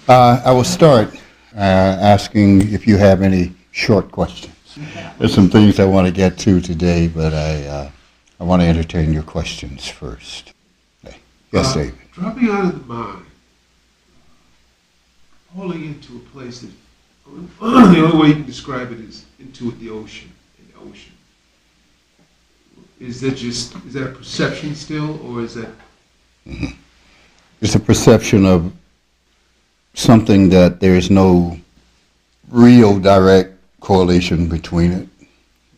I will start asking if you have any short questions. There's some things I want to get to today, but I want to entertain your questions first. Yes, David. Dropping out of the mind, falling into a place that the only way you can describe it is into the ocean. In the ocean. Is that a perception still, or is that? Mm-hmm. It's a perception of something that there is no real direct correlation between it.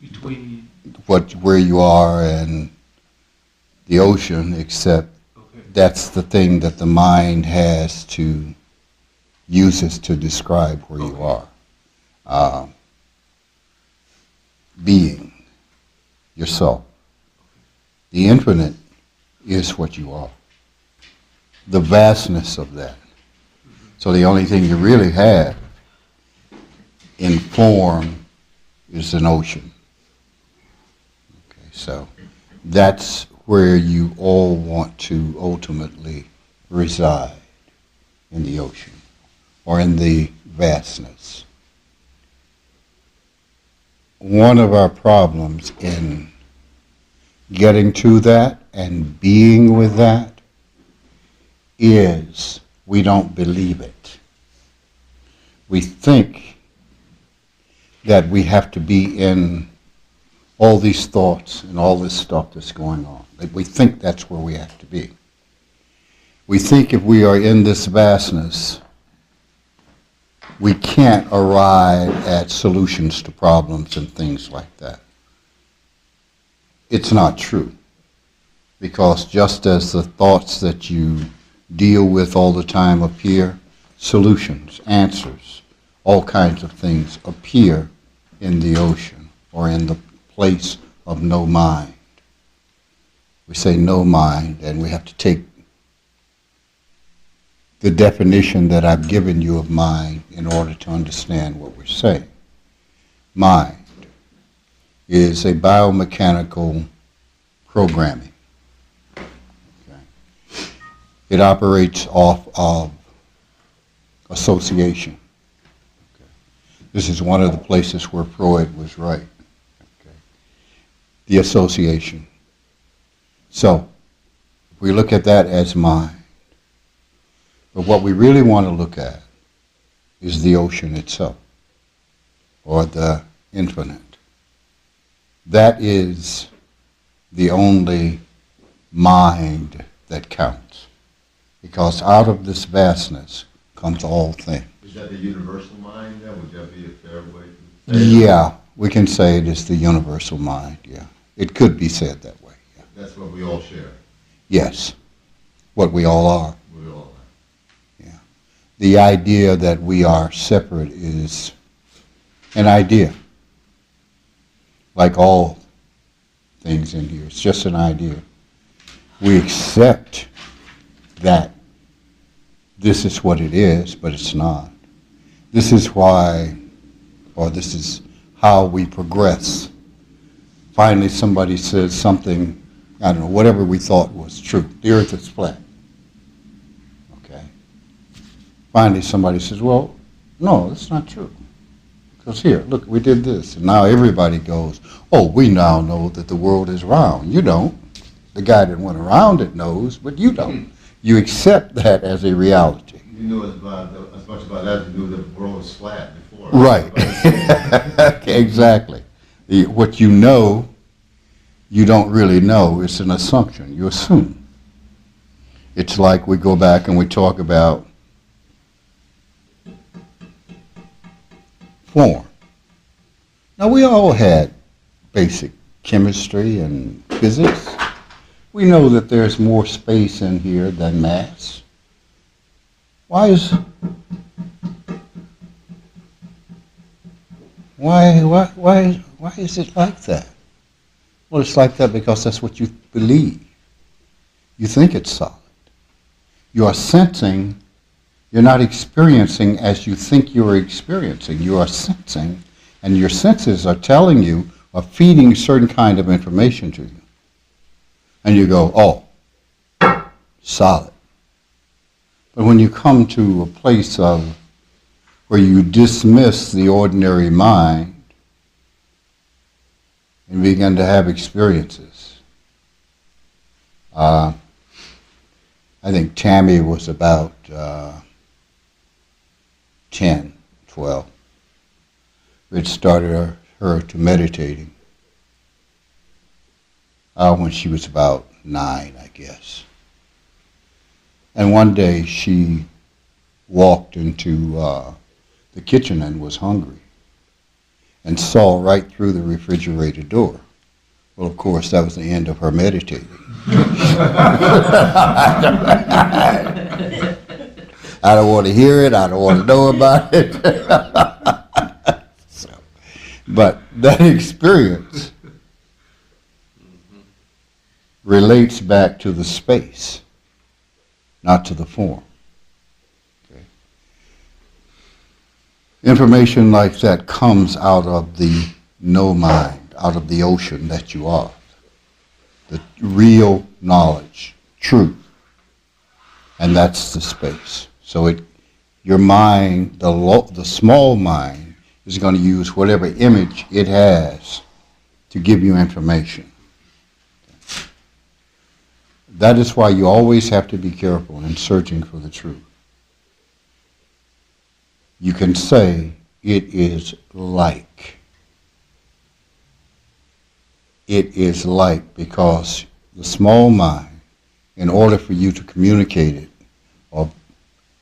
Between where you are and the ocean, except that's the thing that the mind uses to describe where you are. Being, yourself. The infinite is what you are. The vastness of that. So the only thing you really have in form is an ocean. Okay, so that's where you all want to ultimately reside, in the ocean or in the vastness. One of our problems in getting to that and being with that is we don't believe it. We think that we have to be in all these thoughts and all this stuff that's going on. We think that's where we have to be. We think if we are in this vastness, we can't arrive at solutions to problems and things like that. It's not true. Because just as the thoughts that you deal with all the time appear, solutions, answers, all kinds of things appear in the ocean or in the place of no mind. We say no mind, and we have to take the definition that I've given you of mind in order to understand what we're saying. Mind is a biomechanical programming. Okay. It operates off of association. Okay. This is one of the places where Freud was right. Okay. The association. So, if we look at that as mind, but what we really want to look at is the ocean itself, or the infinite. That is the only mind that counts, because out of this vastness comes all things. Is that the universal mind then? Would that be a fair way to say it? Yeah, we can say it is the universal mind, yeah. It could be said that way, yeah. That's what we all share. Yes, what we all are. We all are. Yeah. The idea that we are separate is an idea. Like all things in here, it's just an idea. We accept that this is what it is, but it's not. This is why, or this is how we progress. Finally somebody says something, I don't know, whatever we thought was true. The earth is flat. Okay. Finally somebody says, well, no, that's not true. Because here, look, we did this. And now everybody goes, oh, we now know that the world is round. You don't. The guy that went around it knows, but you don't. You accept that as a reality. You knew as much about that as you knew the world was flat before. Right. Exactly. What you know, you don't really know. It's an assumption. You assume. It's like we go back and we talk about form. Now, we all had basic chemistry and physics. We know that there's more space in here than mass. Why is it like that? Well, it's like that because that's what you believe. You think it's solid. You are sensing. You're not experiencing as you think you are experiencing. You are sensing, and your senses are telling you, are feeding certain kind of information to you. And you go, oh, solid. But when you come to a place of where you dismiss the ordinary mind and begin to have experiences. I think Tammy was about 10, 12. It started her to meditating when she was about 9, I guess. And one day she walked into the kitchen and was hungry and saw right through the refrigerator door. Well, of course, that was the end of her meditating. I don't want to hear it. I don't want to know about it. So, but that experience relates back to the space, not to the form. Okay. Information like that comes out of the no mind, out of the ocean that you are. The real knowledge, truth. And that's the space. So your mind, the small mind, is going to use whatever image it has to give you information. That is why you always have to be careful in searching for the truth. You can say, it is like. It is like, because the small mind, in order for you to communicate it or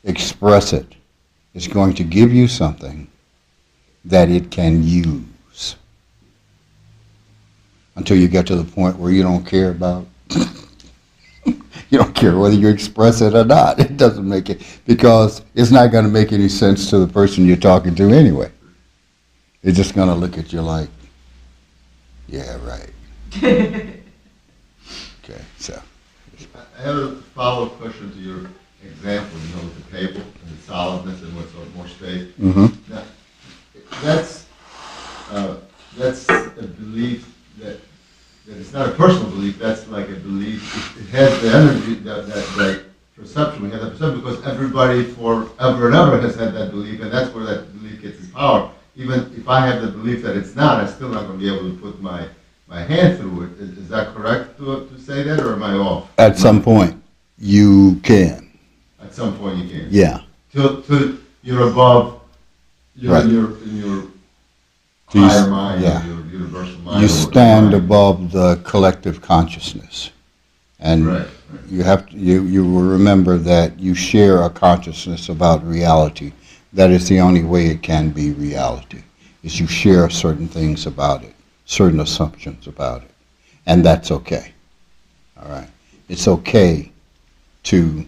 express it, is going to give you something that it can use. Until you get to the point where you don't care about you don't care whether you express it or not. It doesn't make it, because it's not going to make any sense to the person you're talking to anyway. They're just going to look at you like, yeah, right. Okay, so. I have a follow-up question to your example, with the table and the solidness and what's more space. Mm-hmm. Now, that's a belief that it's not a personal belief. That's like a belief. It has the energy, that perception. We have that perception because everybody forever and ever has had that belief, and that's where that belief gets its power. Even if I have the belief that it's not, I'm still not going to be able to put my hand through it. Is that correct to say that, or am I off? At some point, you can. At some point, you can. Yeah. Till you're above. You're Right. in your So you higher mind, yeah. your universal mind. You or stand mind. above the collective consciousness. And Right. you will remember that you share a consciousness about reality. That is the only way it can be reality, is you share certain things about it, certain assumptions about it. And that's okay. All right. It's okay to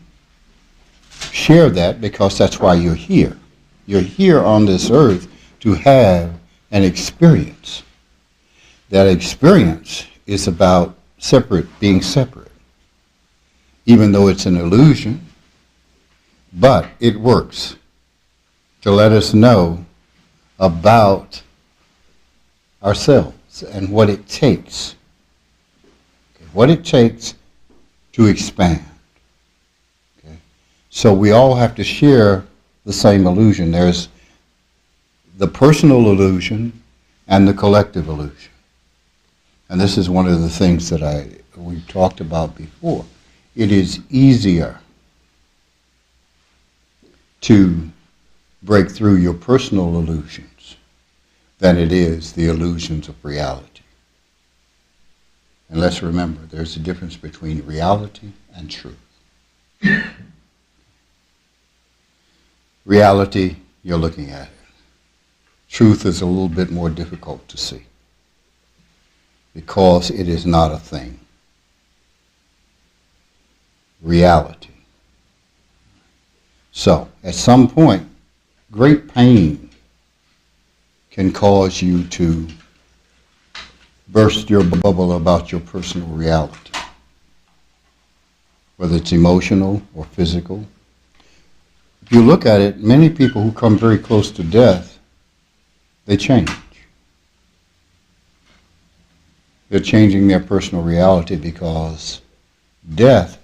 share that, because that's why you're here. You're here on this earth to have an experience. That experience is about being separate, even though it's an illusion, but it works to let us know about ourselves and what it takes. What it takes to expand. Okay? So we all have to share the same illusion. There's the personal illusion and the collective illusion. And this is one of the things that we've talked about before. It is easier to break through your personal illusions than it is the illusions of reality. And let's remember, there's a difference between reality and truth. Reality, you're looking at it. Truth is a little bit more difficult to see, because it is not a thing. Reality. So, at some point, great pain can cause you to burst your bubble about your personal reality, whether it's emotional or physical. If you look at it, many people who come very close to death, they change. They're changing their personal reality because death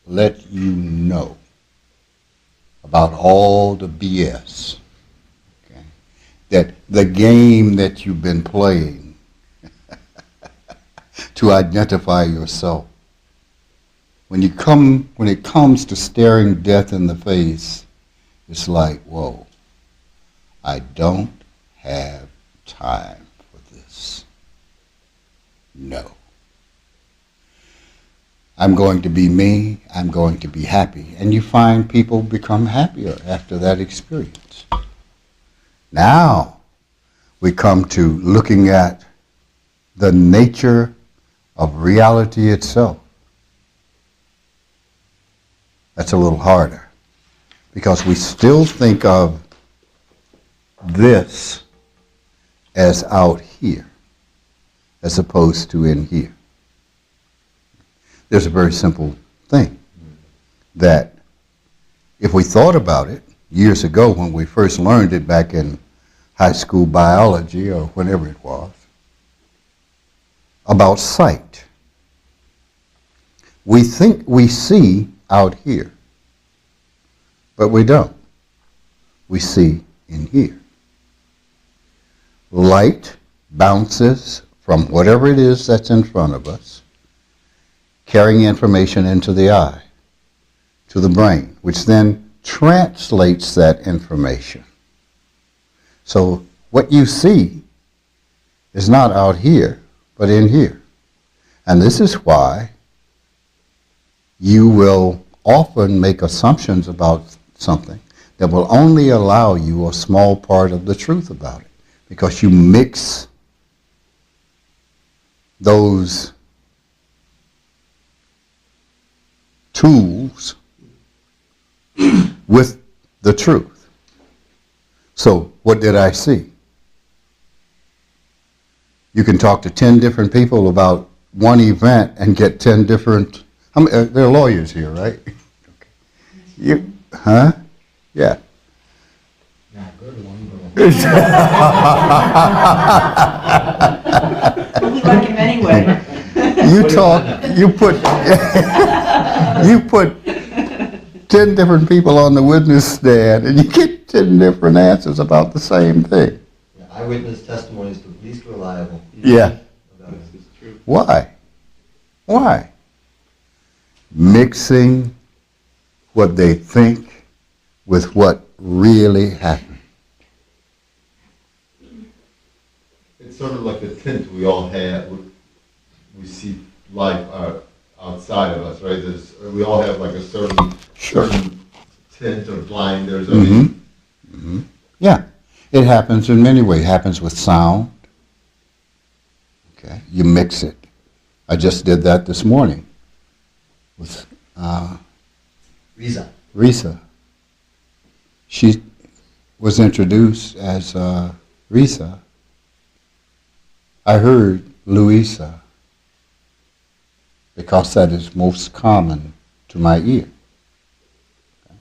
let you know about all the BS. Okay? That the game that you've been playing to identify yourself. When it comes to staring death in the face, it's like, whoa, I don't have time for this. No. I'm going to be me, I'm going to be happy. And you find people become happier after that experience. Now, we come to looking at the nature of reality itself. That's a little harder, because we still think of this as out here, as opposed to in here. There's a very simple thing, that if we thought about it years ago when we first learned it back in high school biology or whenever it was, about sight. We think we see out here, but we don't. We see in here. Light bounces from whatever it is that's in front of us, carrying information into the eye, to the brain, which then translates that information. So what you see is not out here, but in here. And this is why you will often make assumptions about something that will only allow you a small part of the truth about it, because you mix those tools with the truth. So what did I see? You can talk to 10 different people about one event and get 10 different, there are lawyers here, right? Okay. You, huh? Yeah. Yeah, good one, We like him anyway. You put 10 different people on the witness stand and you get 10 different answers about the same thing. Yeah, eyewitness testimony is the least reliable. Yeah. This is true. Why? Why? Mixing what they think with what really happened. It's sort of like the tint we all have. We see life outside of us, right? We all have like a certain tint or blind. There's Yeah, it happens in many ways. It happens with sound. Okay, you mix it. I just did that this morning with Risa. She was introduced as Risa. I heard Louisa, because that is most common to my ear. Okay.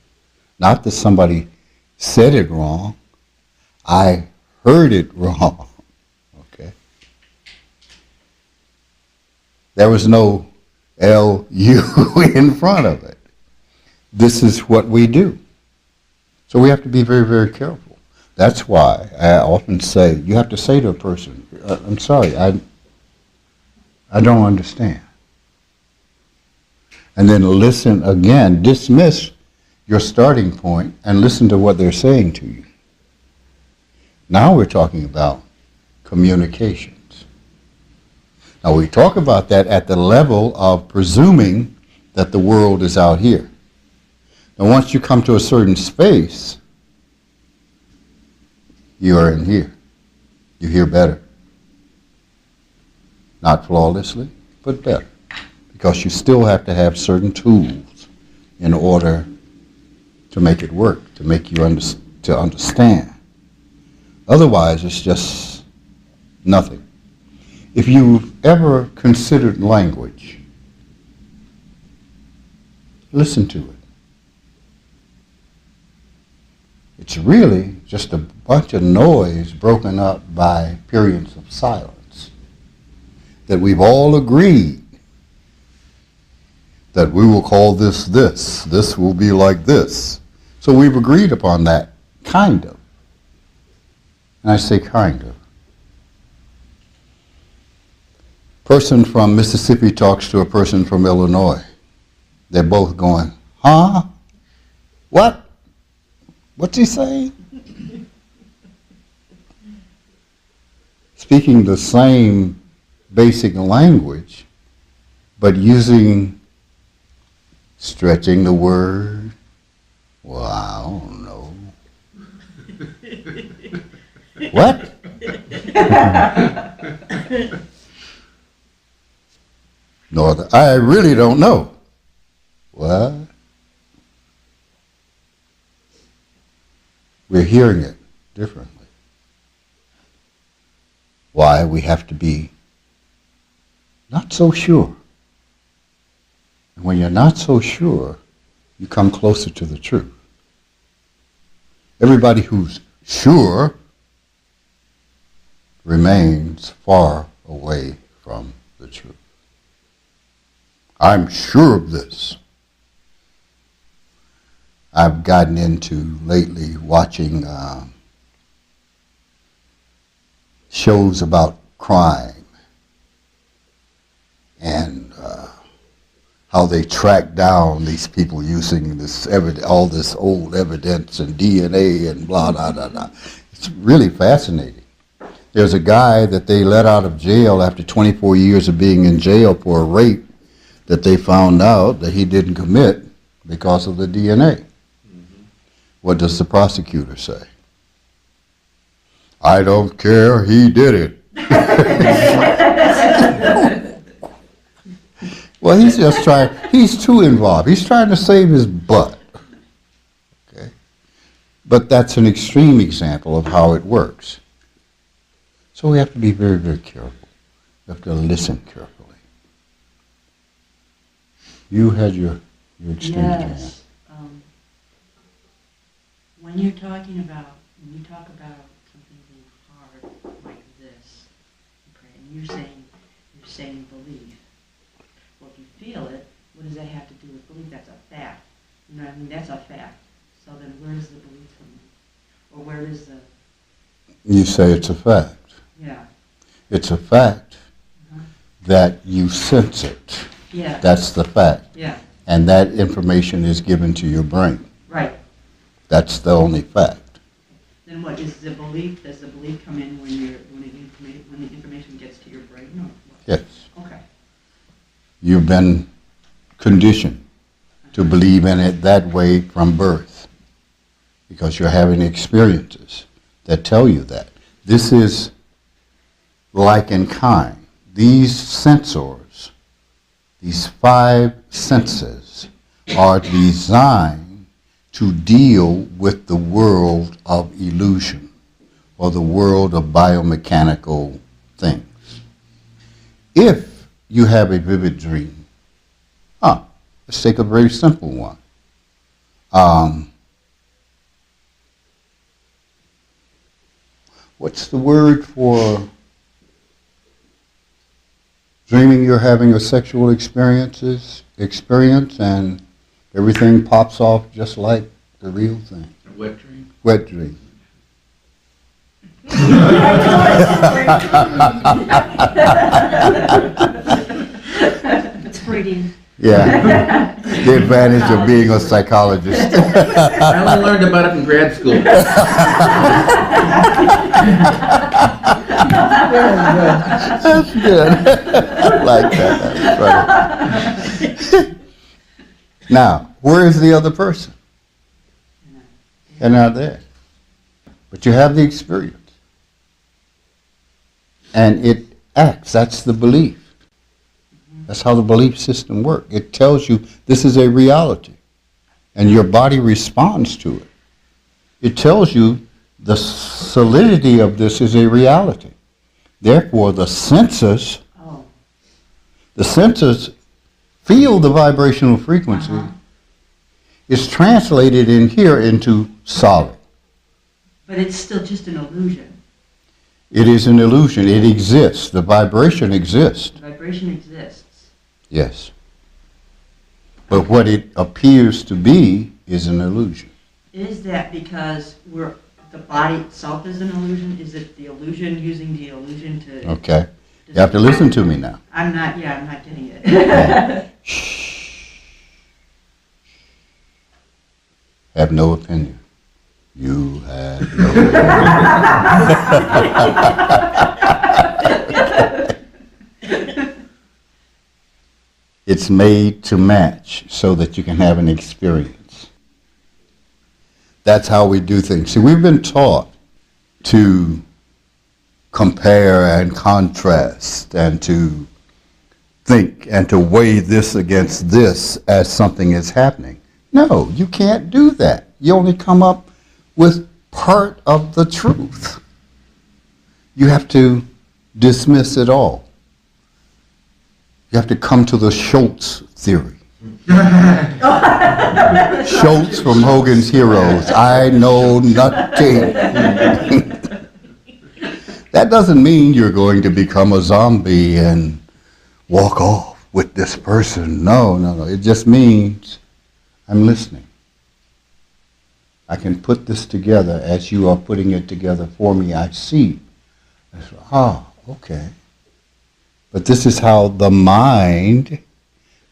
Not that somebody said it wrong, I heard it wrong. Okay. There was no L-U in front of it. This is what we do. So we have to be very, very careful. That's why I often say, you have to say to a person, I'm sorry, I don't understand. And then listen again, dismiss your starting point and listen to what they're saying to you. Now we're talking about communications. Now we talk about that at the level of presuming that the world is out here. Now once you come to a certain space, you are in here. You hear better. Not flawlessly, but better. Because you still have to have certain tools in order to make it work, to make you understand. Otherwise, it's just nothing. If you've ever considered language, listen to it. It's really just a bunch of noise broken up by periods of silence that we've all agreed that we will call this, this will be like this. So we've agreed upon that, kind of. And I say kind of. Person from Mississippi talks to a person from Illinois. They're both going, huh? What? What's he saying? Speaking the same basic language, but stretching the word. Well, I don't know. What? Northern, I really don't know. What? We're hearing it differently. Why? We have to be not so sure. And when you're not so sure, you come closer to the truth. Everybody who's sure remains far away from the truth. I'm sure of this. I've gotten into lately watching shows about crime and how they track down these people using this all this old evidence and DNA and blah, blah, blah, blah. It's really fascinating. There's a guy that they let out of jail after 24 years of being in jail for a rape that they found out that he didn't commit because of the DNA. Mm-hmm. What does the prosecutor say? I don't care, he did it. Well, he's too involved. He's trying to save his butt. Okay? But that's an extreme example of how it works. So we have to be very, very careful. We have to listen carefully. You had your extended hand. Yes. When you talk about something being hard like this, okay, and you're saying belief. Well, if you feel it, what does that have to do with belief? That's a fact. You know what I mean? That's a fact. So then where does the belief come in? Or where is the... You say it's a fact. Yeah. It's a fact that you sense it. Yeah. That's the fact. Yeah. And that information is given to your brain. Right. That's the only fact. Then what is the belief? Does the belief come in when the information gets to your brain? No. Yes. Okay. You've been conditioned to believe in it that way from birth because you're having experiences that tell you that. This is like in kind. These sensors, these 5 senses, are designed to deal with the world of illusion or the world of biomechanical things. If you have a vivid dream, let's take a very simple one. What's the word for dreaming you're having a sexual experience and everything pops off just like the real thing? A wet dream. Wet dream. It's Freudian. Yeah. The advantage of being a psychologist. I only learned about it in grad school. That's good. I like that. That's funny. Now, where is the other person? They're not there. But you have the experience. And it acts. That's the belief. That's how the belief system works. It tells you this is a reality. And your body responds to it. It tells you the solidity of this is a reality. Therefore, the senses feel the vibrational frequency. It's translated in here into solid. But it's still just an illusion. It is an illusion. It exists. The vibration exists. The vibration exists. Yes. But what it appears to be is an illusion. Is that because the body itself is an illusion? Is it the illusion using the illusion to... Okay. You have to listen to me now. I'm not getting it. Have no opinion. You have no opinion. It's made to match so that you can have an experience. That's how we do things. See, we've been taught to compare and contrast and to think and to weigh this against this as something is happening. No, you can't do that. You only come up with part of the truth. You have to dismiss it all. You have to come to the Schultz theory. Schultz from Hogan's Heroes. I know nothing. That doesn't mean you're going to become a zombie and walk off with this person. No. It just means I'm listening. I can put this together as you are putting it together for me. I see. I say, okay. But this is how the mind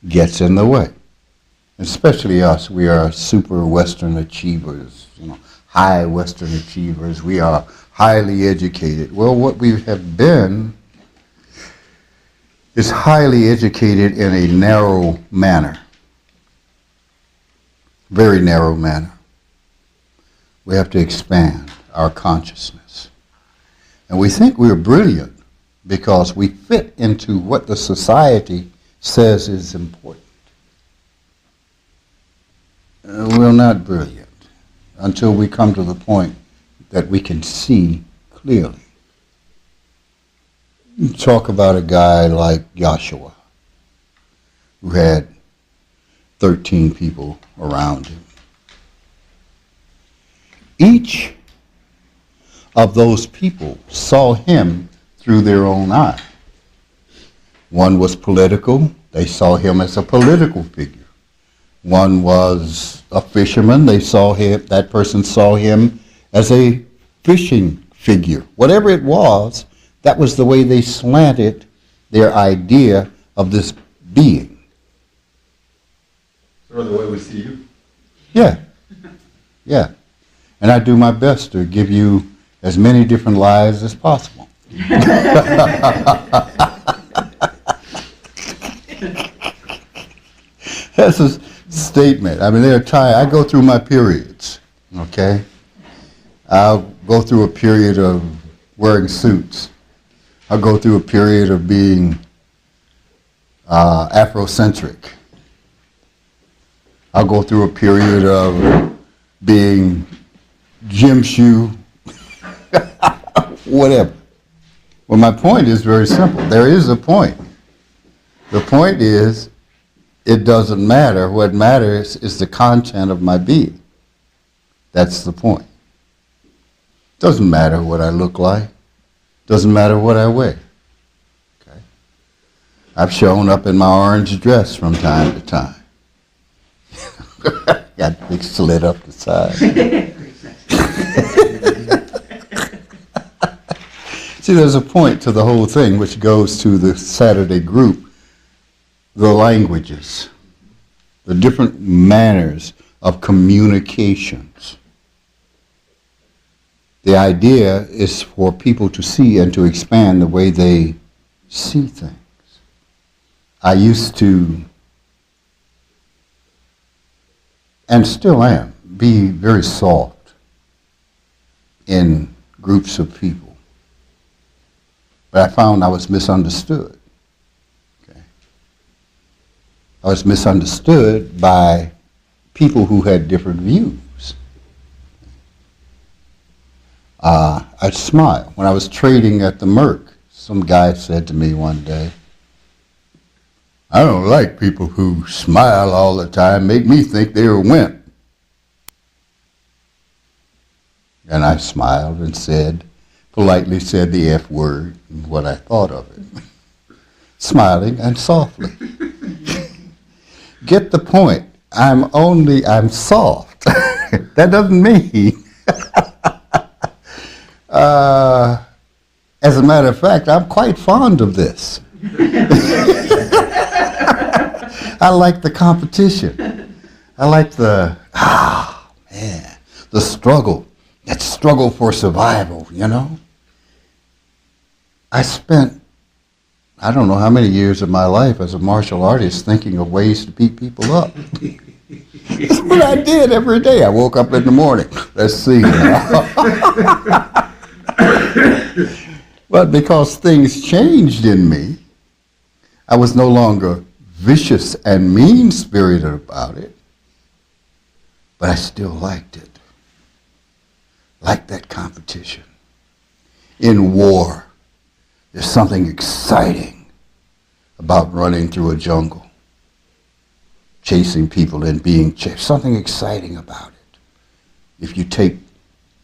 gets in the way. Especially us. We are super Western achievers, high Western achievers. We are highly educated. Well, what we have been is highly educated in a narrow manner. Very narrow manner. We have to expand our consciousness. And we think we're brilliant because we fit into what the society says is important. We're not brilliant until we come to the point that we can see clearly. Talk about a guy like Joshua, who had 13 people around him. Each of those people saw him through their own eye. One was political. They saw him as a political figure. One was a fisherman. That person saw him as a fishing figure. Whatever it was, that was the way they slanted their idea of this being. Sort of the way we see you. Yeah. And I do my best to give you as many different lives as possible. That's a statement. I mean, there are times I go through my periods, okay? I'll go through a period of wearing suits. I'll go through a period of being Afrocentric. I'll go through a period of being gym shoe, whatever. Well, my point is very simple. There is a point. The point is, it doesn't matter. What matters is the content of my being. That's the point. Doesn't matter what I look like. Doesn't matter what I wear. Okay? I've shown up in my orange dress from time to time. Got a big slit up the side. See, there's a point to the whole thing which goes to the Saturday group. The languages, the different manners of communications. The idea is for people to see and to expand the way they see things. I used to, and still am, be very soft in groups of people. But I found I was misunderstood. I was misunderstood by people who had different views. I'd smile. When I was trading at the Merc, some guy said to me one day, "I don't like people who smile all the time, make me think they're a wimp." And I smiled and politely said the F word and what I thought of it. Smiling and softly. Get the point. I'm soft. That doesn't mean. As a matter of fact, I'm quite fond of this. I like the competition. I like the, man, the struggle. That struggle for survival, you know? I spent, I don't know how many years of my life as a martial artist thinking of ways to beat people up. That's what I did every day. I woke up in the morning. Let's see. But because things changed in me, I was no longer vicious and mean-spirited about it, but I still liked it. Liked that competition. In war, there's something exciting about running through a jungle, chasing people and being chased. Something exciting about it. If you take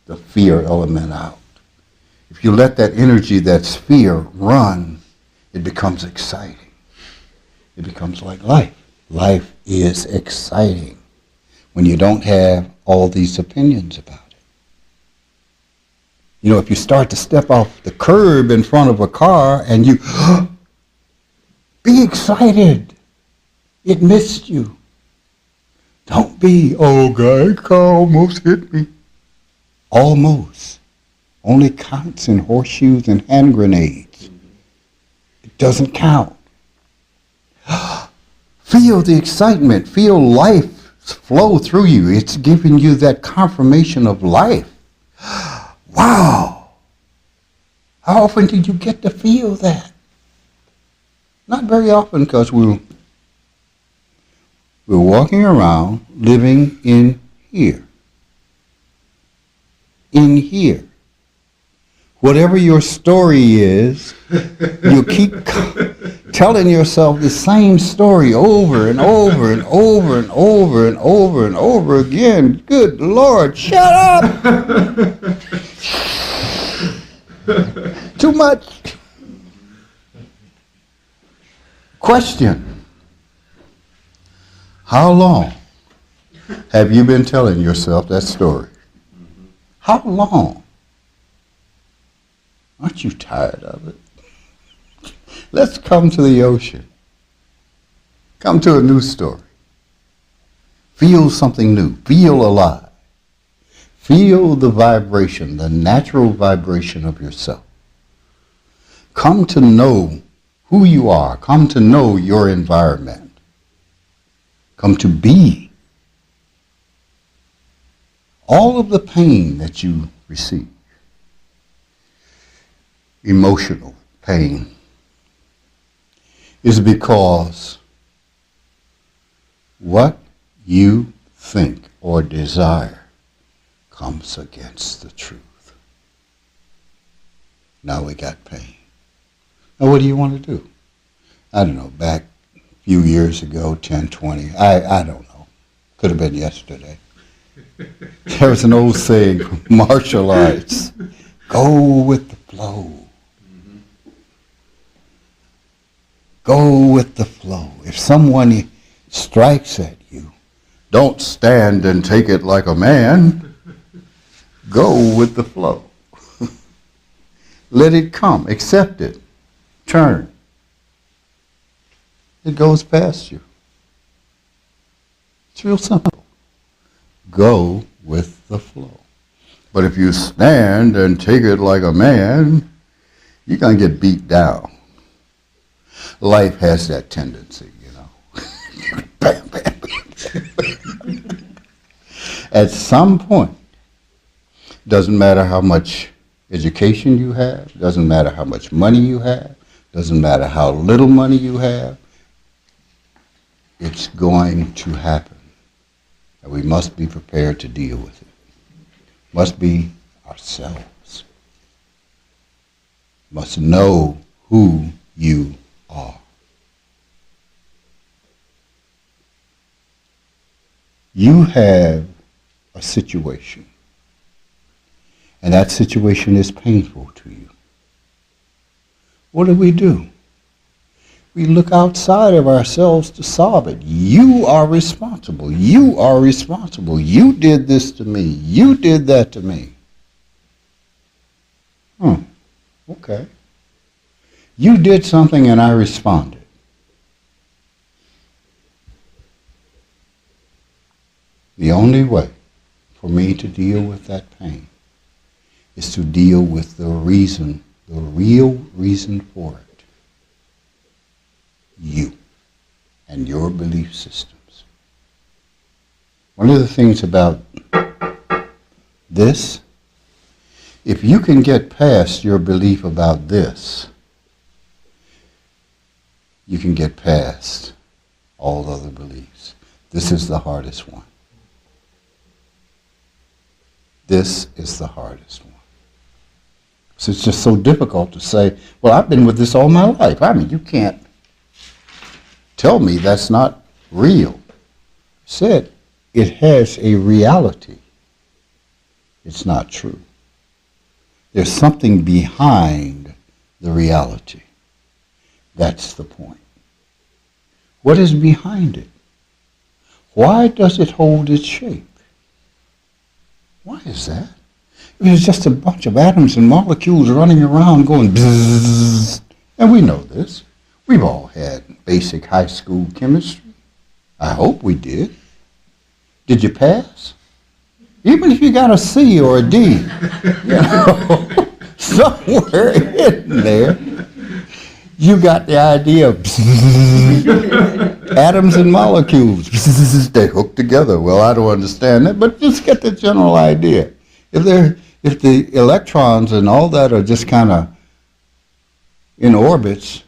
the fear element out, if you let that energy that's fear run, it becomes exciting. It becomes like life. Life is exciting when you don't have all these opinions about it. You know, if you start to step off the curb in front of a car and you be excited. It missed you. Don't be, oh God, car almost hit me. Almost. Only counts in horseshoes and hand grenades. It doesn't count. Feel the excitement. Feel life flow through you. It's giving you that confirmation of life. Wow. How often did you get to feel that? Not very often, because we're walking around living in here. In here. Whatever your story is, you keep telling yourself the same story over and over and over and over and over and over again. Good Lord, shut up! Too much. Question. How long have you been telling yourself that story? How long? Aren't you tired of it? Let's come to the ocean. Come to a new story. Feel something new. Feel alive. Feel the vibration, the natural vibration of yourself. Come to know who you are. Come to know your environment. Come to be. All of the pain that you receive, emotional pain, is because what you think or desire comes against the truth. Now we got pain. Now what do you want to do? I don't know, back a few years ago, 10, 20, I don't know. Could have been yesterday. There was an old saying from martial arts, go with the flow. Go with the flow. If someone strikes at you, don't stand and take it like a man. Go with the flow. Let it come. Accept it. Turn. It goes past you. It's real simple. Go with the flow. But if you stand and take it like a man, you're going to get beat down. Life has that tendency, you know. Bam, bam, bam. At some point, doesn't matter how much education you have, doesn't matter how much money you have, doesn't matter how little money you have, it's going to happen. And we must be prepared to deal with it. Must be ourselves. Must know who you are. You have a situation, and that situation is painful to you. What do? We We look outside of ourselves to solve it. You are responsible. You are responsible. You did this to me. You did that to me. Okay. You did something and I responded. The only way for me to deal with that pain is to deal with the reason, the real reason for it. You and your belief systems. One of the things about this, if you can get past your belief about this, you can get past all other beliefs. This is the hardest one. This is the hardest one. So it's just so difficult to say, well, I've been with this all my life. I mean, you can't tell me that's not real. Said it has a reality. It's not true. There's something behind the reality. That's the point. What is behind it? Why does it hold its shape? Why is that? It's just a bunch of atoms and molecules running around going bzzz. And we know this. We've all had basic high school chemistry. I hope we did. Did you pass? Even if you got a C or a D, somewhere in there, you got the idea of atoms and molecules. They hook together. Well, I don't understand that, but just get the general idea. If the electrons and all that are just kind of in orbits,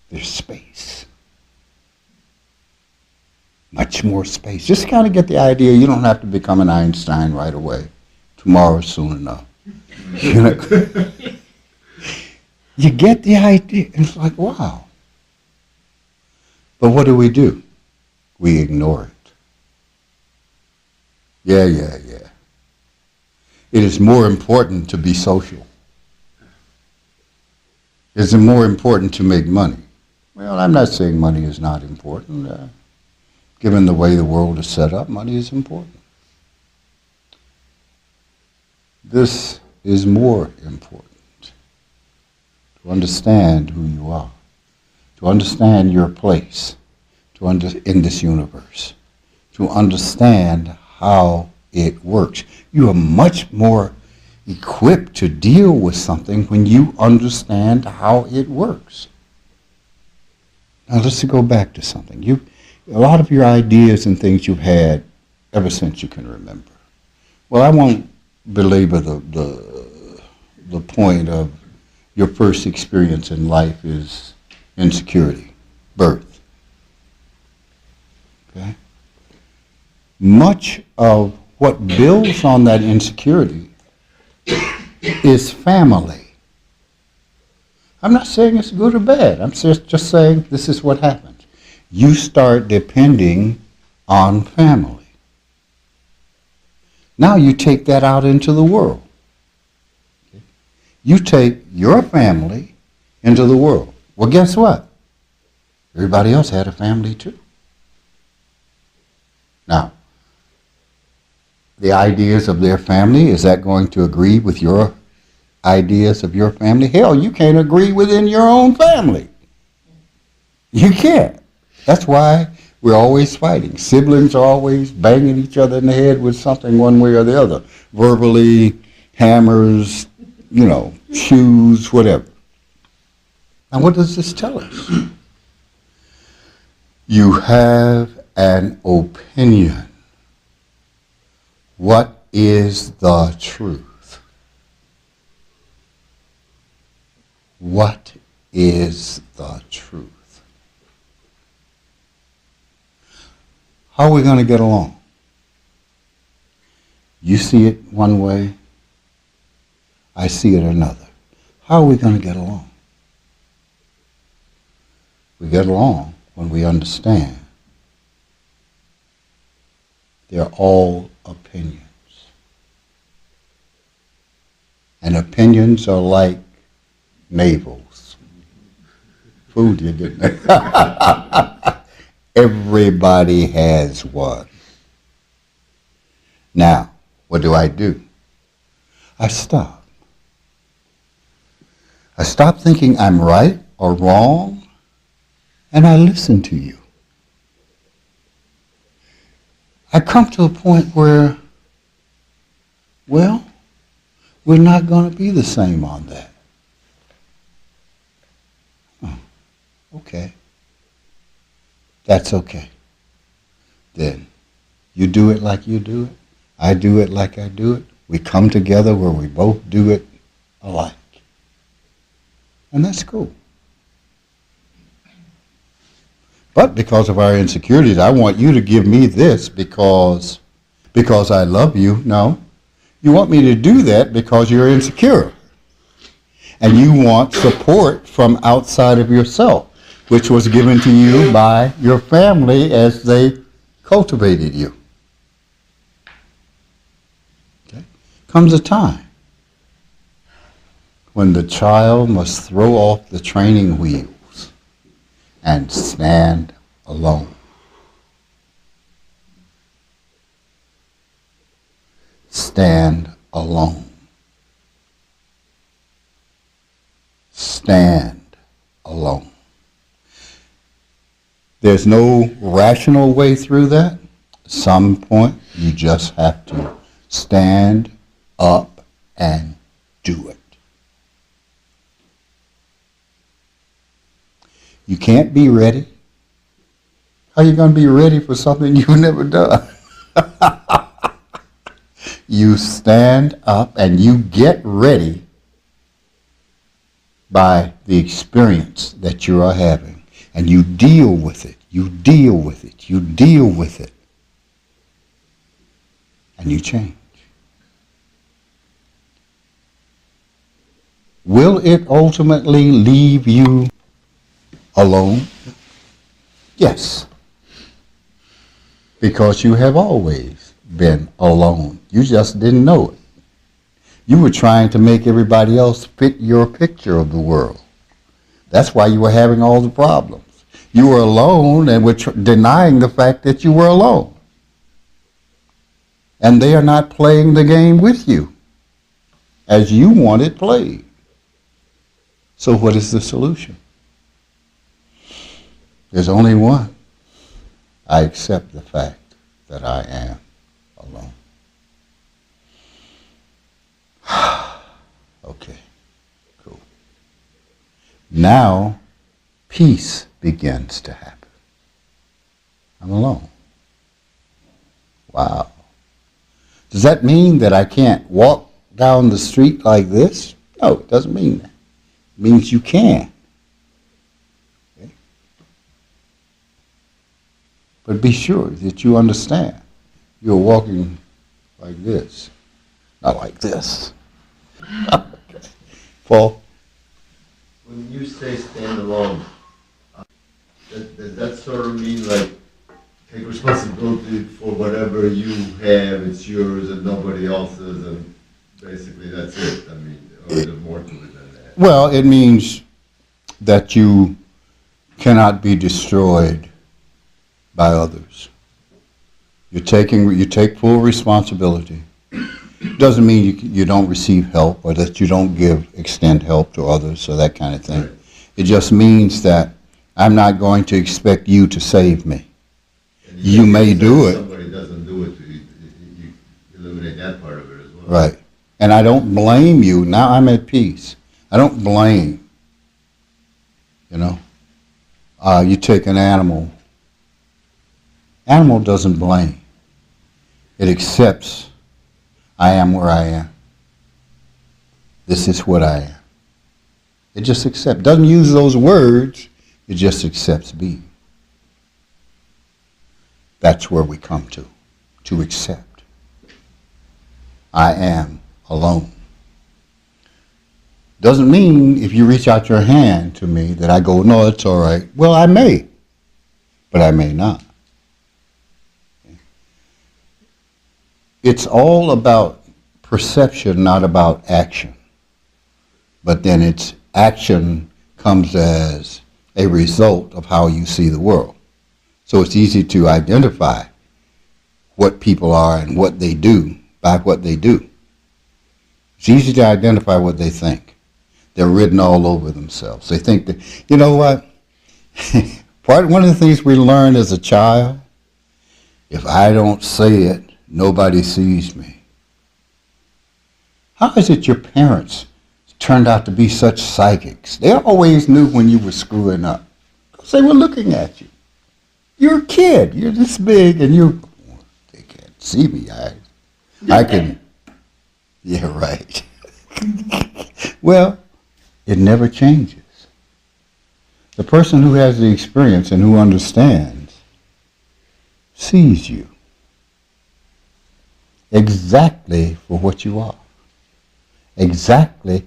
there's space. Much more space. Just kind of get the idea. You don't have to become an Einstein right away. Tomorrow soon enough. You get the idea. It's like, wow. But what do? We ignore it. Yeah. It is more important to be social. Is it more important to make money? Well, I'm not saying money is not important. Given the way the world is set up, money is important. This is more important. To understand who you are. To understand your place in this universe. To understand how it works. You are much more equipped to deal with something when you understand how it works. Now let's go back to something. A lot of your ideas and things you've had ever since you can remember. Well, I won't belabor the point of your first experience in life is insecurity, birth. Okay? Much of what builds on that insecurity is family. I'm not saying it's good or bad. I'm just saying this is what happens. You start depending on family. Now you take that out into the world. Okay? You take your family into the world. Well, guess what? Everybody else had a family too. Now, the ideas of their family, is that going to agree with your ideas of your family? Hell, you can't agree within your own family. You can't. That's why we're always fighting. Siblings are always banging each other in the head with something one way or the other. Verbally, hammers, shoes, whatever. Now what does this tell us? You have an opinion. What is the truth? What is the truth? How are we going to get along? You see it one way, I see it another. How are we going to get along? We get along when we understand they're all opinions. And opinions are like navels fooled you, didn't I? Everybody has one. Now, what do? I stop. I stop thinking I'm right or wrong, and I listen to you. I come to a point where, well, we're not going to be the same on that. Oh, okay. That's okay. Then you do it like you do it. I do it like I do it. We come together where we both do it alike. And that's cool. But because of our insecurities, I want you to give me this because I love you. No. You want me to do that because you're insecure. And you want support from outside of yourself, which was given to you by your family as they cultivated you. Okay? Comes a time when the child must throw off the training wheels and stand alone. Stand alone. Stand alone. There's no rational way through that. At some point, you just have to stand up and do it. You can't be ready. How are you going to be ready for something you've never done? You stand up and you get ready by the experience that you are having. And you deal with it. You deal with it. You deal with it. And you change. Will it ultimately leave you alone? Yes. Because you have always been alone. You just didn't know it. You were trying to make everybody else fit your picture of the world. That's why you were having all the problems. You were alone and were denying the fact that you were alone. And they are not playing the game with you as you want it played. So what is the solution? There's only one. I accept the fact that I am alone. Okay, cool. Now, peace begins to happen. I'm alone. Wow. Does that mean that I can't walk down the street like this? No, it doesn't mean that. It means you can. Okay? But be sure that you understand. You're walking like this, not like this. Okay. Paul? When you say stand alone, does that sort of mean like take responsibility for whatever you have, it's yours and nobody else's, and basically that's it? I mean, or is there more to it than that? Well, it means that you cannot be destroyed by others. You take full responsibility. Doesn't mean you don't receive help or that you don't extend help to others or that kind of thing. Right. It just means that I'm not going to expect you to save me. And You may do it. Somebody doesn't do it, you eliminate that part of it as well. Right. And I don't blame you. Now I'm at peace. I don't blame. You know? You take an animal. Animal doesn't blame. It accepts, I am where I am. This is what I am. It just accepts. Doesn't use those words. It just accepts being. That's where we come to accept. I am alone. Doesn't mean if you reach out your hand to me that I go, no, it's all right. Well, I may, but I may not. It's all about perception, not about action. But then its action comes as a result of how you see the world. So it's easy to identify what people are and what they do by what they do. It's easy to identify what they think. They're written all over themselves. They think that, you know what? One of the things we learn as a child, if I don't say it, nobody sees me. How is it your parents turned out to be such psychics? They always knew when you were screwing up because they were looking at you. You're a kid. You're this big, and they can't see me. I can. Yeah, right. Well, it never changes. The person who has the experience and who understands sees you exactly for what you are. Exactly.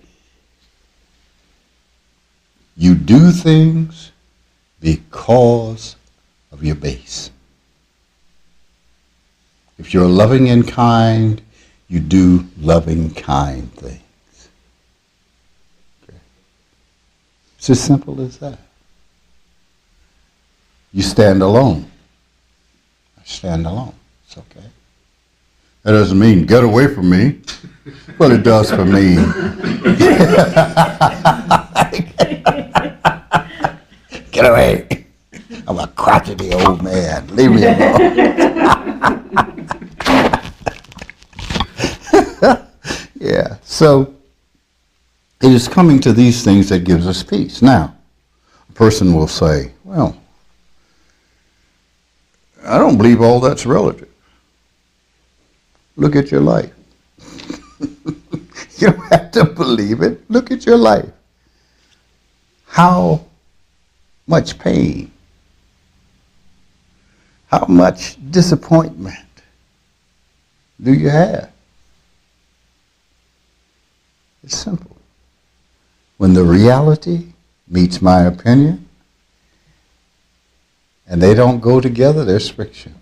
You do things because of your base. If you're loving and kind, you do loving, kind things. Okay. It's as simple as that. You stand alone. I stand alone. It's okay. That doesn't mean get away from me. Well, it does for me. Get away. I'm a crotchety old man. Leave me alone. Yeah, so it is coming to these things that gives us peace. Now, a person will say, well, I don't believe all that's relative. Look at your life. You don't have to believe it. Look at your life. How much pain, how much disappointment do you have? It's simple. When the reality meets my opinion, and they don't go together, there's friction.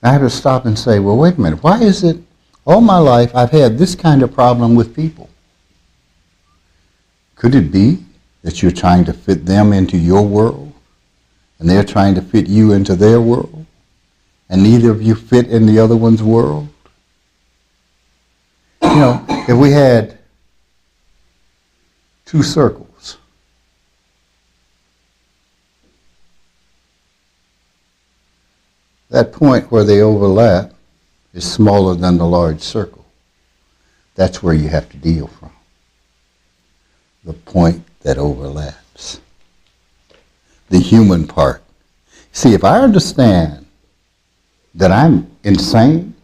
I have to stop and say, well, wait a minute, why is it all my life I've had this kind of problem with people? Could it be that you're trying to fit them into your world, and they're trying to fit you into their world, and neither of you fit in the other one's world? You know, if we had two circles, that point where they overlap is smaller than the large circle. That's where you have to deal from. The point that overlaps. The human part. See, if I understand that I'm insane,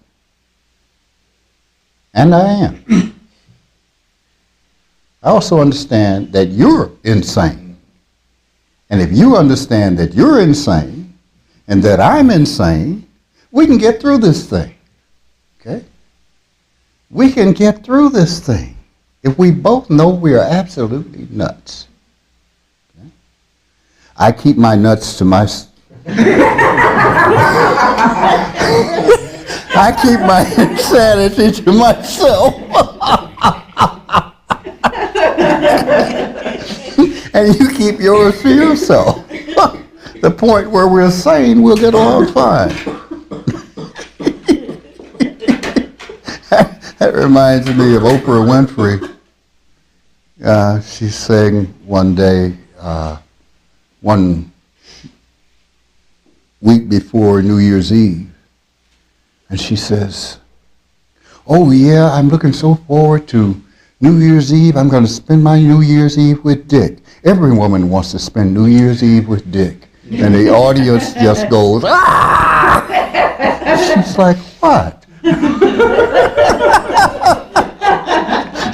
and I am, I also understand that you're insane. And if you understand that you're insane and that I'm insane, we can get through this thing. Okay? We can get through this thing if we both know we are absolutely nuts. Okay? I keep my nuts to myself. I keep my insanity to myself. And you keep yours to yourself. The point where we're sane, we'll get along fine. That reminds me of Oprah Winfrey. She sang one day, one week before New Year's Eve, and she says, oh yeah, I'm looking so forward to New Year's Eve. I'm going to spend my New Year's Eve with Dick. Every woman wants to spend New Year's Eve with Dick. And the audience just goes, ah! She's like, what?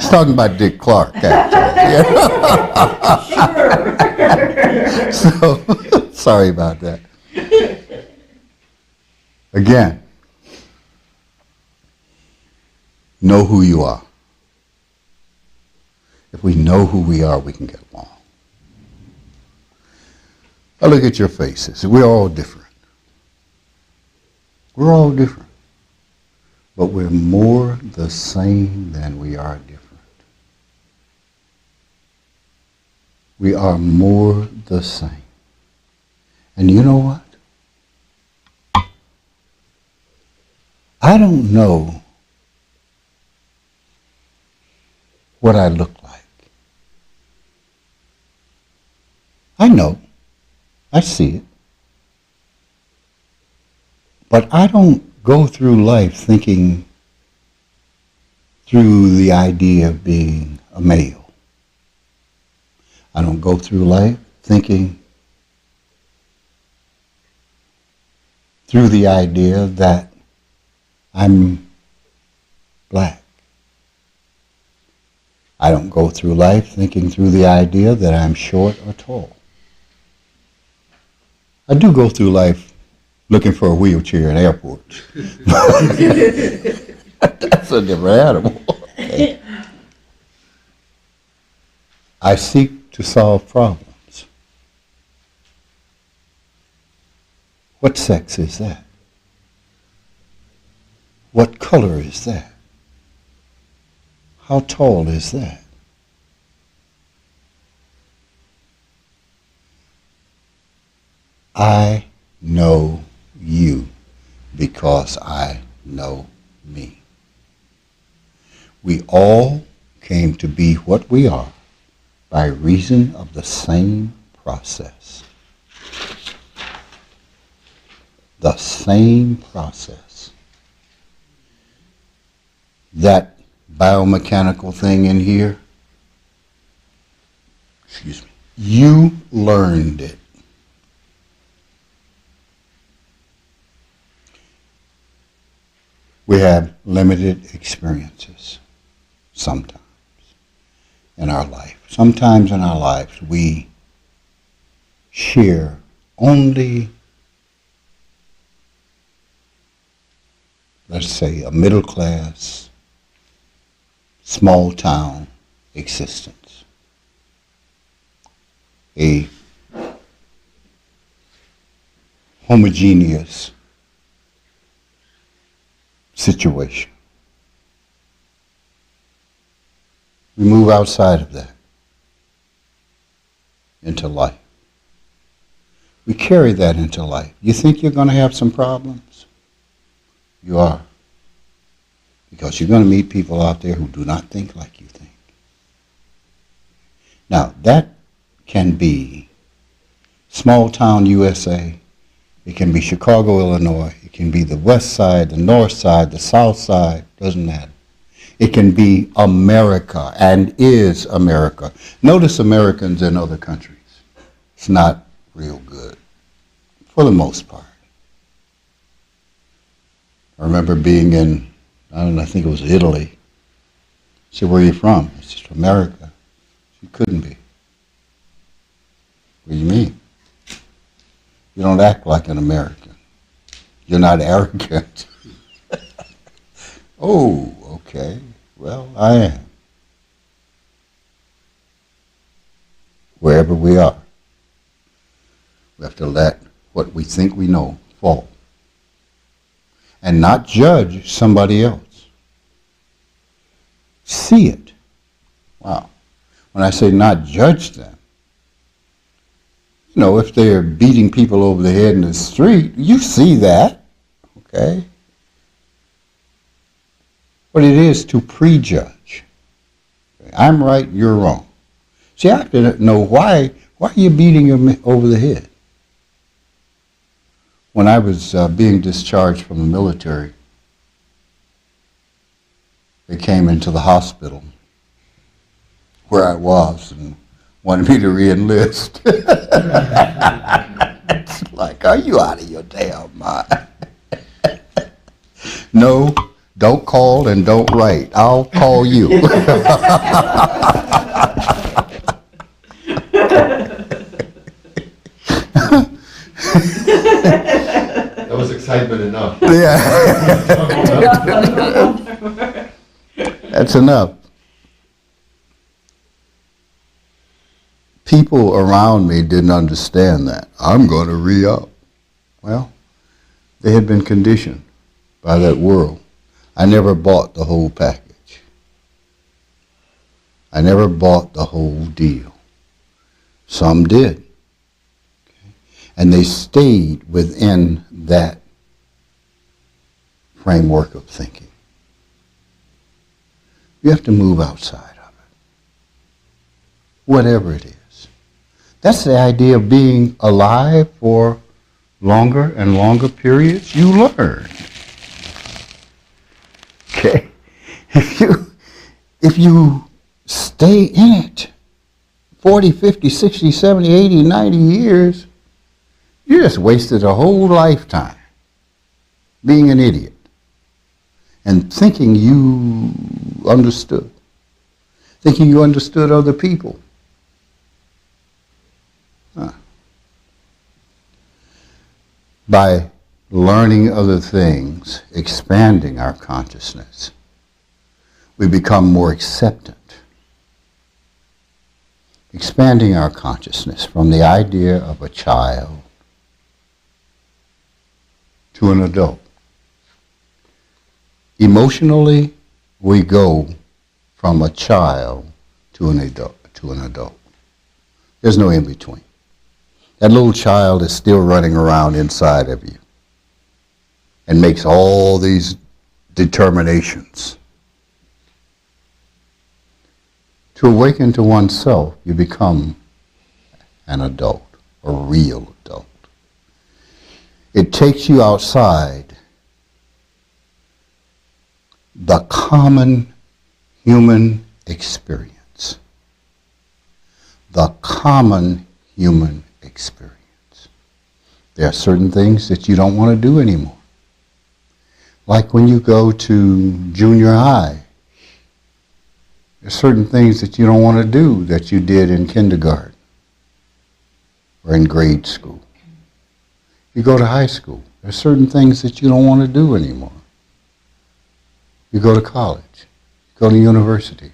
She's talking about Dick Clark, actually. So, sorry about that. Again, know who you are. If we know who we are, we can get along. I look at your faces. We're all different. We're all different. But we're more the same than we are different. We are more the same. And you know what? I don't know what I look like. I know. I see it. But I don't go through life thinking through the idea of being a male. I don't go through life thinking through the idea that I'm black. I don't go through life thinking through the idea that I'm short or tall. I do go through life looking for a wheelchair in airports. That's a different animal. Okay. I seek to solve problems. What sex is that? What color is that? How tall is that? I know you because I know me. We all came to be what we are by reason of the same process. The same process. That biomechanical thing in here, excuse me, you learned it. We have limited experiences sometimes in our life. Sometimes in our lives we share only, let's say, a middle class, small town existence. A homogeneous situation. We move outside of that into life. We carry that into life. You think you're going to have some problems? You are. Because you're going to meet people out there who do not think like you think. Now, that can be small town USA. It can be Chicago, Illinois. It can be the west side, the north side, the south side. Doesn't matter. It can be America and is America. Notice Americans in other countries. It's not real good, for the most part. I remember being in, I think it was Italy. I said, where are you from? I said, America. She couldn't be. What do you mean? You don't act like an American. You're not arrogant. Oh, okay. Well, I am. Wherever we are, we have to let what we think we know fall. And not judge somebody else. See it. Wow. When I say not judge them, you know, if they're beating people over the head in the street, you see that, okay? But it is to prejudge. I'm right, you're wrong. See, I have to know why are you beating him over the head? When I was being discharged from the military, they came into the hospital where I was and wanted me to re-enlist. It's like, are you out of your damn mind? No, don't call and don't write. I'll call you. That was excitement enough. Yeah. That's enough. People around me didn't understand that. I'm going to re-up. Well, they had been conditioned by that world. I never bought the whole package. I never bought the whole deal. Some did. Okay? And they stayed within that framework of thinking. You have to move outside of it. Whatever it is. That's the idea of being alive for longer and longer periods. You learn. Okay? If you stay in it 40, 50, 60, 70, 80, 90 years, you just wasted a whole lifetime being an idiot and thinking you understood, thinking you understood other people. By learning other things, expanding our consciousness, we become more acceptant. Expanding our consciousness from the idea of a child to an adult. Emotionally, we go from a child to an adult. There's no in between. That little child is still running around inside of you and makes all these determinations. To awaken to oneself, you become an adult, a real adult. It takes you outside the common human experience. The common human experience. There are certain things that you don't want to do anymore. Like when you go to junior high, there's certain things that you don't want to do that you did in kindergarten or in grade school. You go to high school, there's certain things that you don't want to do anymore. You go to college, you go to university.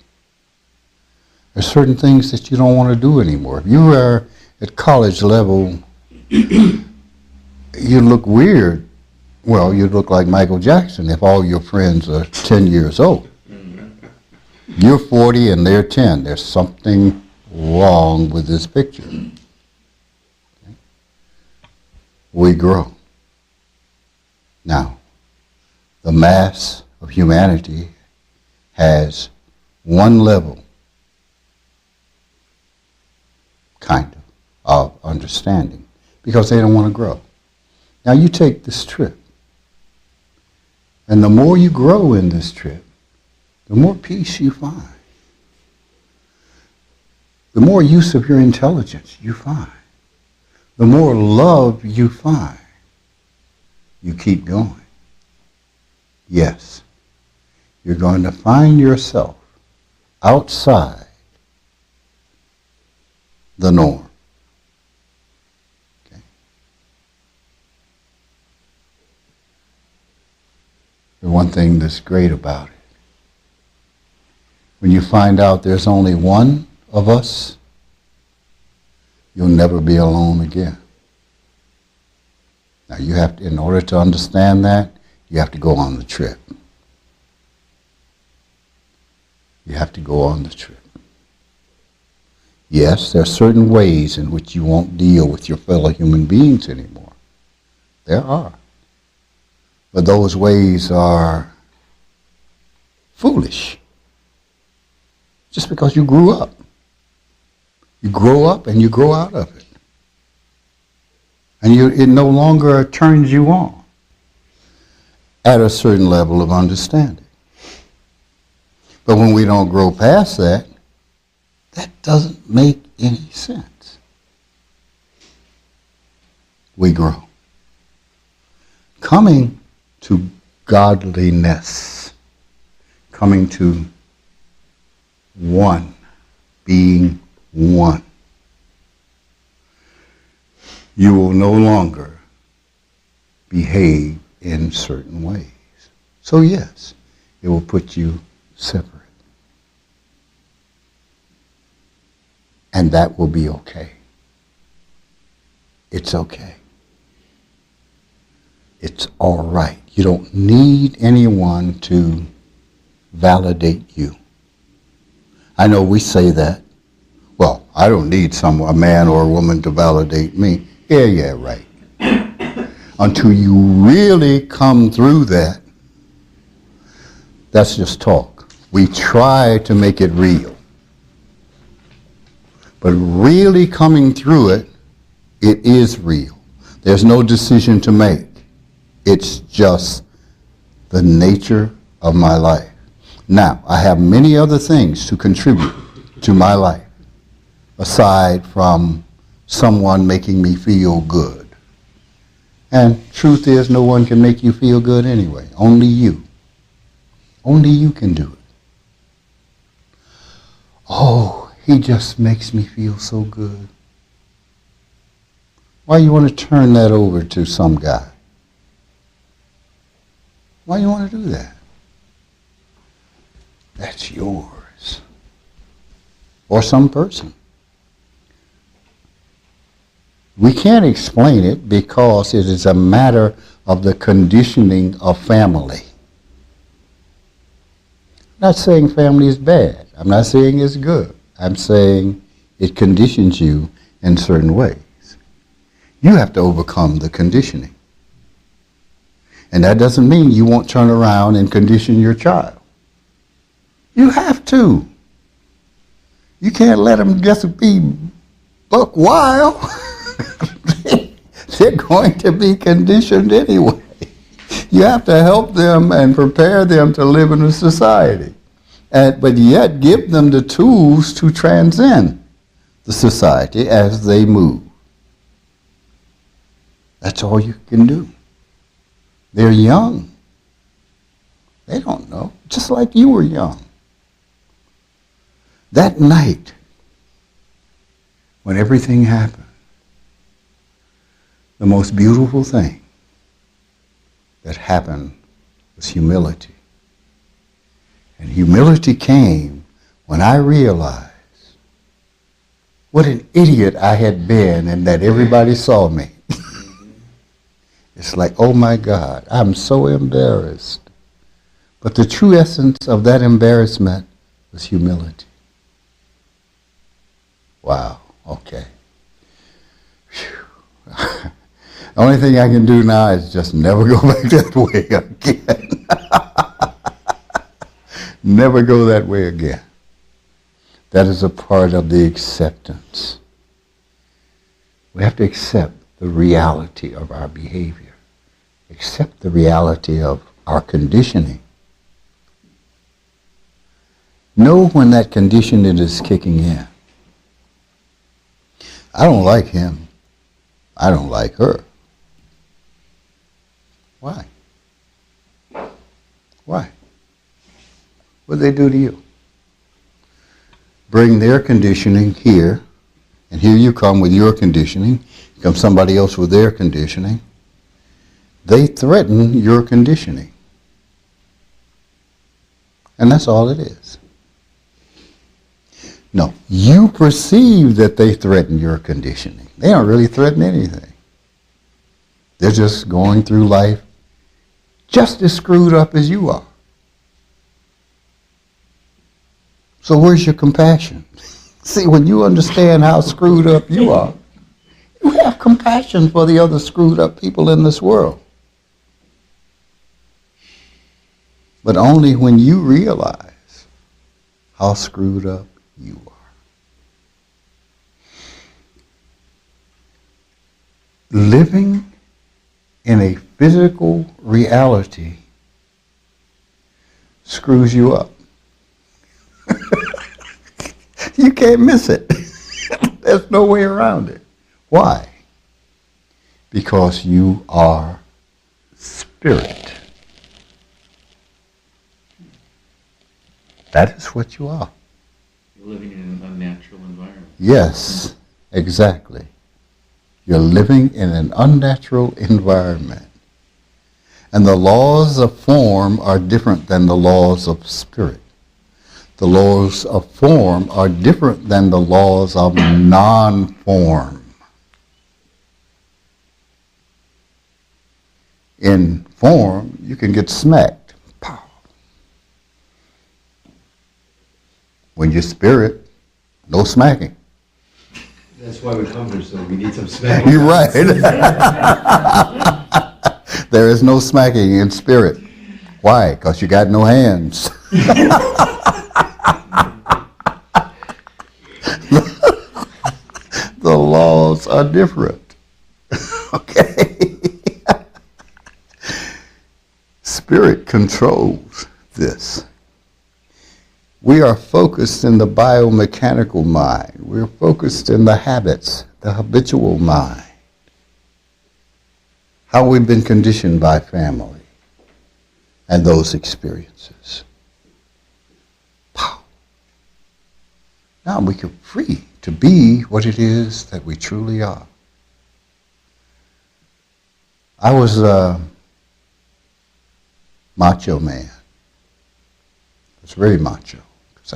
There's certain things that you don't want to do anymore. If you are at college level, you look weird. Well, you look like Michael Jackson if all your friends are 10 years old. You're 40 and they're 10. There's something wrong with this picture. Okay? We grow. Now, the mass of humanity has one level, kind of understanding, because they don't want to grow. Now you take this trip, and the more you grow in this trip, the more peace you find. The more use of your intelligence you find. The more love you find. You keep going. Yes, you're going to find yourself outside the norm. Okay? The one thing that's great about it, when you find out there's only one of us, you'll never be alone again. Now you have to, in order to understand that, you have to go on the trip. You have to go on the trip. Yes, there are certain ways in which you won't deal with your fellow human beings anymore. There are. But those ways are foolish. Just because you grew up. You grow up and you grow out of it. And it no longer turns you on at a certain level of understanding. But when we don't grow past that, that doesn't make any sense. We grow. Coming to godliness, coming to one, being one, you will no longer behave in certain ways. So yes, it will put you separate. And that will be okay. It's okay. It's all right. You don't need anyone to validate you. I know we say that. Well, I don't need a man or a woman to validate me. Yeah, right. Until you really come through that, that's just talk. We try to make it real. But really coming through it, it is real. There's no decision to make. It's just the nature of my life. Now, I have many other things to contribute to my life, aside from someone making me feel good. And truth is, no one can make you feel good anyway. Only you. Only you can do it. Oh, he just makes me feel so good. Why you want to turn that over to some guy? Why you want to do that? That's yours. Or some person. We can't explain it because it is a matter of the conditioning of family. I'm not saying family is bad. I'm not saying it's good. I'm saying it conditions you in certain ways. You have to overcome the conditioning. And that doesn't mean you won't turn around and condition your child. You have to. You can't let them just be buck wild. They're going to be conditioned anyway. You have to help them and prepare them to live in a society. But yet give them the tools to transcend the society as they move. That's all you can do. They're young. They don't know, just like you were young. That night, when everything happened, the most beautiful thing that happened was humility. And humility came when I realized what an idiot I had been and that everybody saw me. It's like, oh my God, I'm so embarrassed. But the true essence of that embarrassment was humility. Wow, okay. The only thing I can do now is just never go back that way again. Never go that way again. That is a part of the acceptance. We have to accept the reality of our behavior. Accept the reality of our conditioning. Know when that conditioning is kicking in. I don't like him. I don't like her. Why? Why? What did they do to you? Bring their conditioning here, and here you come with your conditioning. Here comes somebody else with their conditioning. They threaten your conditioning. And that's all it is. No, you perceive that they threaten your conditioning. They don't really threaten anything. They're just going through life just as screwed up as you are. So where's your compassion? See, when you understand how screwed up you are, you have compassion for the other screwed up people in this world. But only when you realize how screwed up you are. Living in a physical reality screws you up. You can't miss it. There's no way around it. Why? Because you are spirit. That is what you are. You're living in an unnatural environment. Yes, exactly. You're living in an unnatural environment. And the laws of form are different than the laws of spirit. The laws of form are different than the laws of non-form. In form, you can get smacked. Pow. When you're spirit, no smacking. That's why we come here, so we need some smacking. You're right. There is no smacking in spirit. Why? Because you got no hands. The laws are different. Okay? Spirit controls this. We are focused in the biomechanical mind. We're focused in the habits, the habitual mind. How we've been conditioned by family and those experiences. Pow. Now we are free to be what it is that we truly are. I was a macho man. I was very macho. Because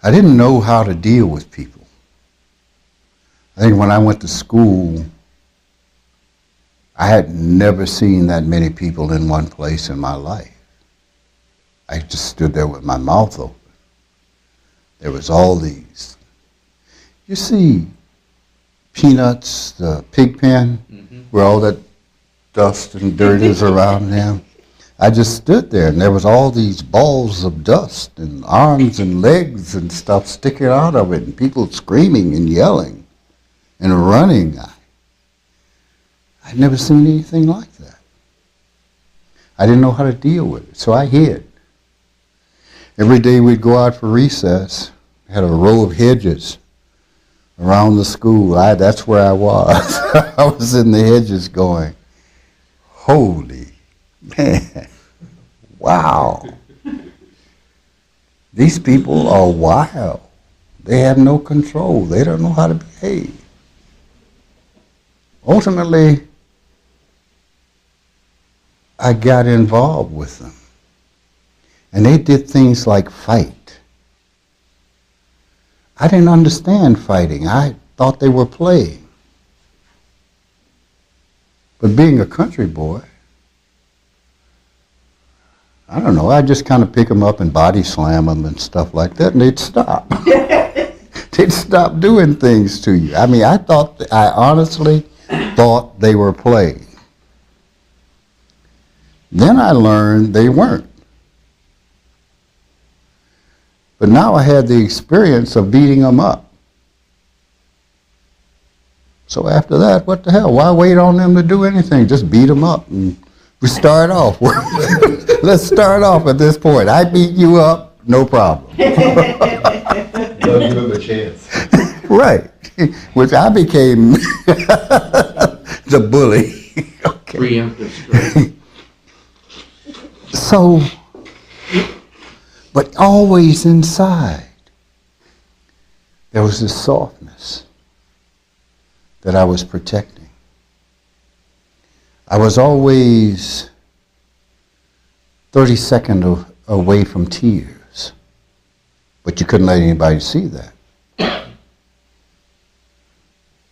I didn't know how to deal with people. I think when I went to school, I had never seen that many people in one place in my life. I just stood there with my mouth open. There was all these. You see Peanuts, the pig pen, where all that dust and dirt is around them. I just stood there, and there was all these balls of dust and arms and legs and stuff sticking out of it, and people screaming and yelling and running. I'd never seen anything like that. I didn't know how to deal with it, so I hid. Every day we'd go out for recess. We had a row of hedges around the school. That's where I was. I was in the hedges going, holy man, wow. These people are wild. They have no control. They don't know how to behave. Ultimately, I got involved with them. And they did things like fight. I didn't understand fighting. I thought they were playing. But being a country boy, I don't know, I just kind of pick them up and body slam them and stuff like that, and they'd stop. They'd stop doing things to you. I mean, I honestly thought they were playing. Then I learned they weren't. But now I had the experience of beating them up. So after that, what the hell? Why wait on them to do anything? Just beat them up and we start off. Let's start off at this point. I beat you up, no problem. Don't give him a chance. Right. Which I became the bully. Okay. Preemptive strike. So, but always inside, there was this softness that I was protecting. I was always 30 seconds away from tears, but you couldn't let anybody see that.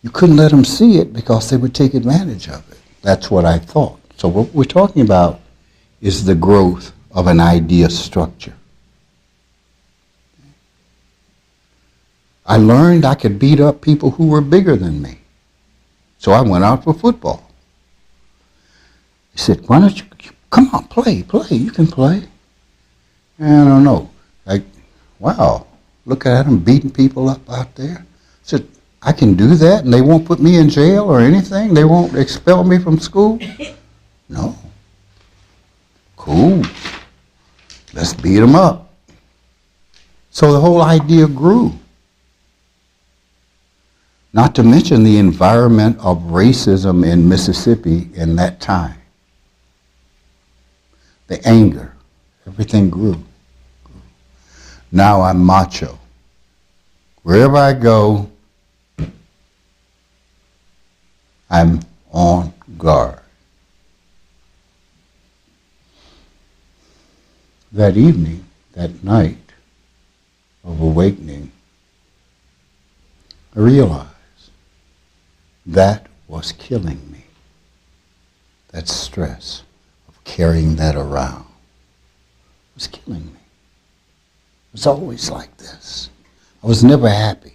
You couldn't let them see it because they would take advantage of it. That's what I thought. So what we're talking about is the growth of an idea structure. I learned I could beat up people who were bigger than me. So I went out for football. He said, why don't you, come on, play, you can play. I don't know. Like, wow, look at them beating people up out there. I said, I can do that and they won't put me in jail or anything? They won't expel me from school? No. Cool. Let's beat them up. So the whole idea grew. Not to mention the environment of racism in Mississippi in that time. The anger, everything grew. Now I'm macho. Wherever I go, I'm on guard. That evening, that night of awakening, I realized that was killing me. That stress of carrying that around was killing me. It was always like this. I was never happy.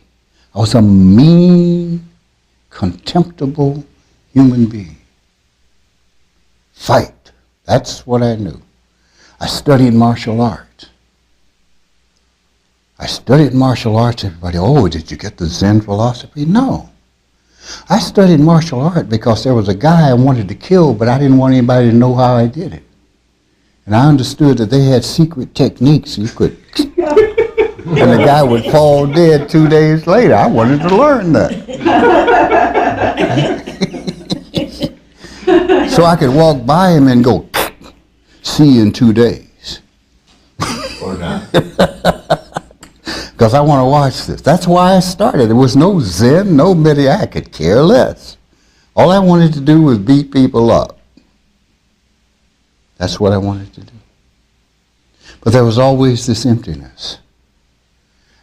I was a mean, contemptible human being. Fight. That's what I knew. I studied martial arts. Everybody, oh, did you get the Zen philosophy? No. I studied martial art because there was a guy I wanted to kill, but I didn't want anybody to know how I did it. And I understood that they had secret techniques you could, and the guy would fall dead 2 days later. I wanted to learn that. So I could walk by him and go, see you in 2 days. Or not. Because I want to watch this. That's why I started. There was no Zen, no media. I could care less. All I wanted to do was beat people up. That's what I wanted to do. But there was always this emptiness.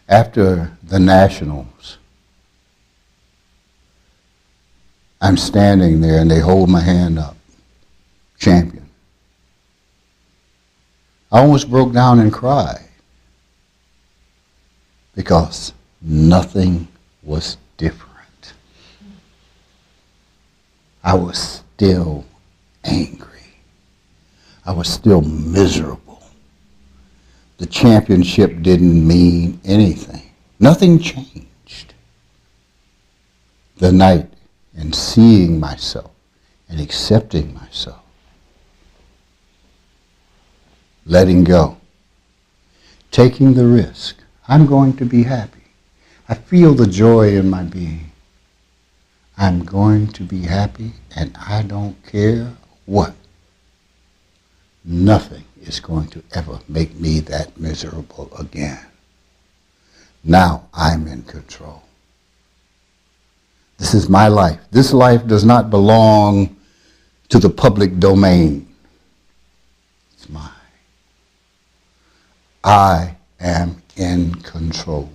After the Nationals, I'm standing there and they hold my hand up. Champion. I almost broke down and cried. Because nothing was different. I was still angry. I was still miserable. The championship didn't mean anything. Nothing changed. The night and seeing myself and accepting myself. Letting go. Taking the risk. I'm going to be happy. I feel the joy in my being. I'm going to be happy and I don't care what. Nothing is going to ever make me that miserable again. Now I'm in control. This is my life. This life does not belong to the public domain. It's mine. I am in control.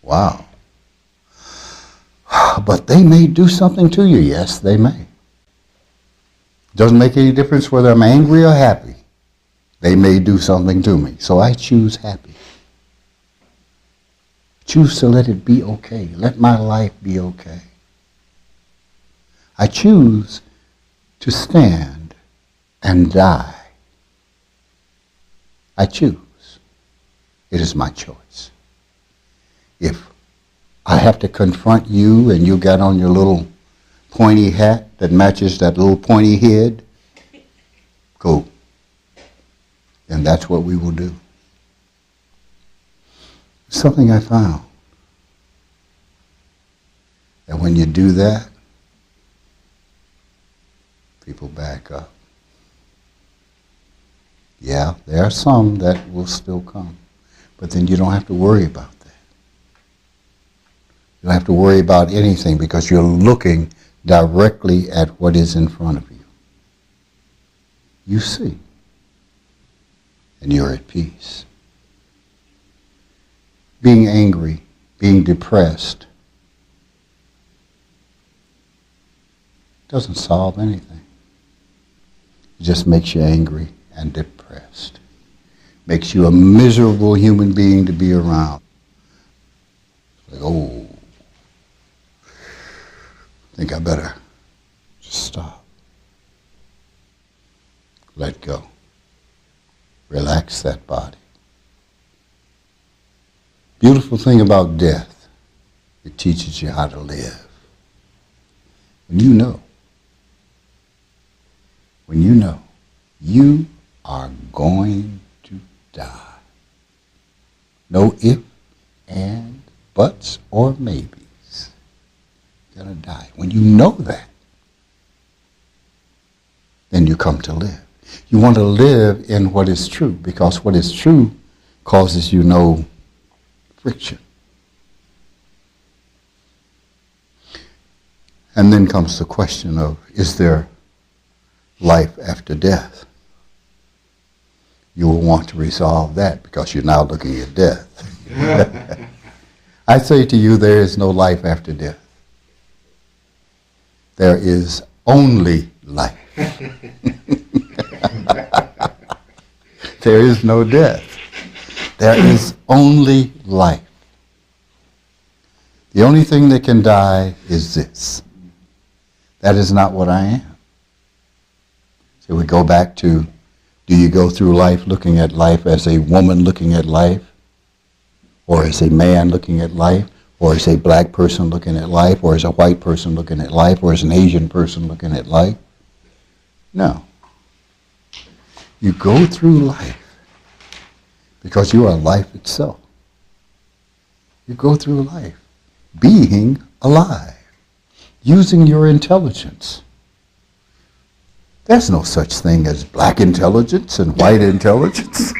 Wow. But they may do something to you. Yes, they may. Doesn't make any difference whether I'm angry or happy. They may do something to me. So I choose happy. Choose to let it be okay. Let my life be okay. I choose to stand and die. I choose. It is my choice. If I have to confront you and you got on your little pointy hat that matches that little pointy head, go. And that's what we will do. Something I found. And when you do that, people back up. Yeah, there are some that will still come. But then you don't have to worry about that. You don't have to worry about anything because you're looking directly at what is in front of you. You see. And you're at peace. Being angry, being depressed, doesn't solve anything. It just makes you angry and depressed. Makes you a miserable human being to be around. Like, oh, I think I better just stop. Let go. Relax that body. Beautiful thing about death, it teaches you how to live. When you know, you are going to die. No if, and, buts, or maybes. You're going to die. When you know that, then you come to live. You want to live in what is true, because what is true causes you no friction. And then comes the question of, is there life after death? You will want to resolve that because you're now looking at death. I say to you, there is no life after death. There is only life. There is no death. There is only life. The only thing that can die is this. That is not what I am. So we go back to, do you go through life looking at life as a woman looking at life? Or as a man looking at life? Or as a black person looking at life? Or as a white person looking at life? Or as an Asian person looking at life? No. You go through life because you are life itself. You go through life being alive, using your intelligence. There's no such thing as black intelligence and white intelligence.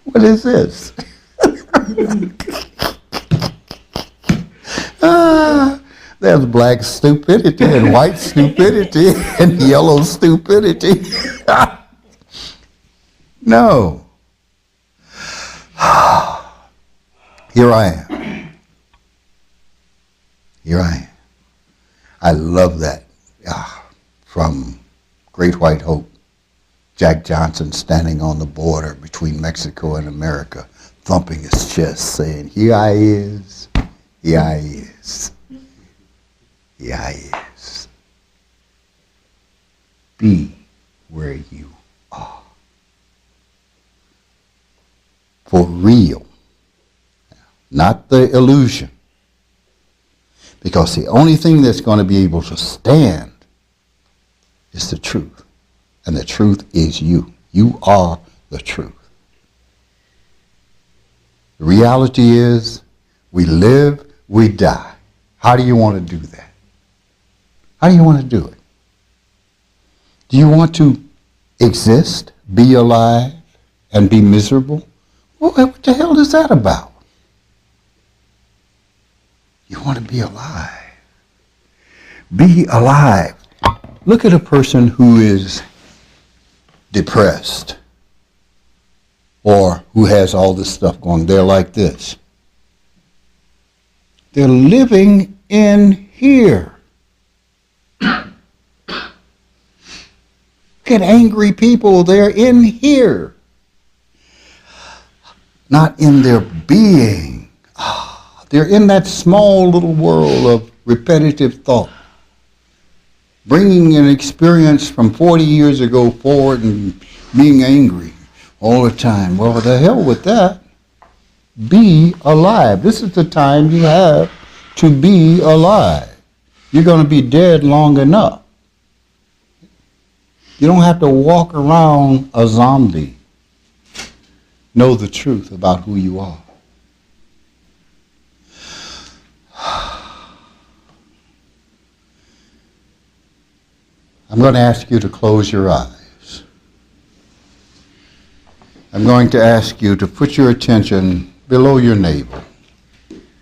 What is this? There's black stupidity and white stupidity and yellow stupidity. No. Here I am. Here I am. I love that. From Great White Hope, Jack Johnson standing on the border between Mexico and America, thumping his chest, saying, here I is, here I is, here I is. Be where you are. For real. Not the illusion. Because the only thing that's going to be able to stand is the truth. And the truth is you. You are the truth. The reality is, we live, we die. How do you want to do that? How do you want to do it? Do you want to exist, be alive, and be miserable? Well, what the hell is that about? You want to be alive. Be alive. Look at a person who is depressed or who has all this stuff going. They're like this. They're living in here. Look at angry people. They're in here. Not in their being. They're in that small little world of repetitive thought. Bringing an experience from 40 years ago forward and being angry all the time. Well, the hell with that. Be alive. This is the time you have to be alive. You're going to be dead long enough. You don't have to walk around a zombie. Know the truth about who you are. I'm going to ask you to close your eyes. I'm going to ask you to put your attention below your navel.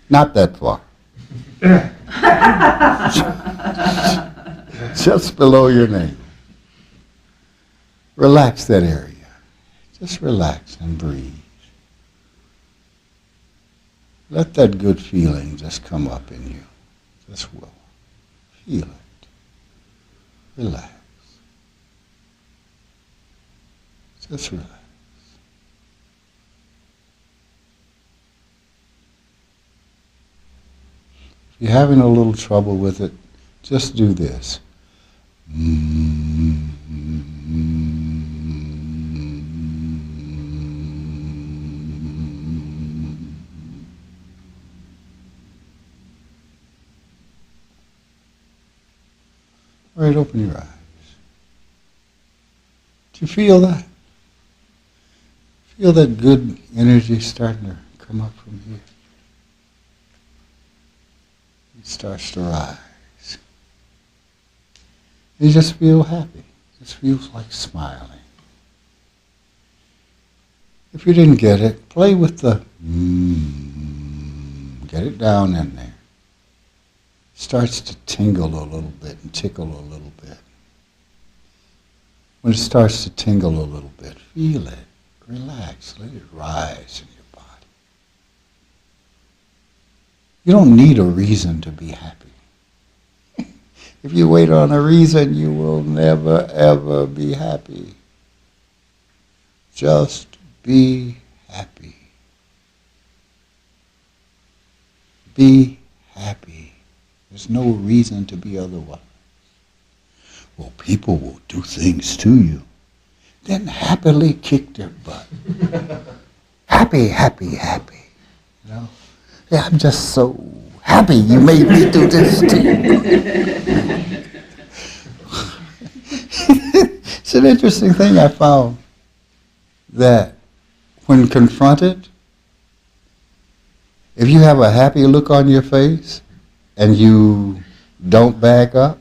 Not that far. Just below your navel. Relax that area. Just relax and breathe. Let that good feeling just come up in you. Just will. Feel it. Relax. Just relax. If you're having a little trouble with it, just do this. All right, open your eyes. Do you feel that? Feel that good energy starting to come up from here? It starts to rise. You just feel happy. It just feels like smiling. If you didn't get it, play with the get it down in there. Starts to tingle a little bit and tickle a little bit. When it starts to tingle a little bit, feel it. Relax. Let it rise in your body. You don't need a reason to be happy. If you wait on a reason, you will never, ever be happy. Just be happy. Be happy. There's no reason to be otherwise. Well, people will do things to you. Then happily kick their butt. Happy, happy, happy. You know? Yeah, I'm just so happy you made me do this to you. It's an interesting thing I found, that when confronted, if you have a happy look on your face and you don't back up,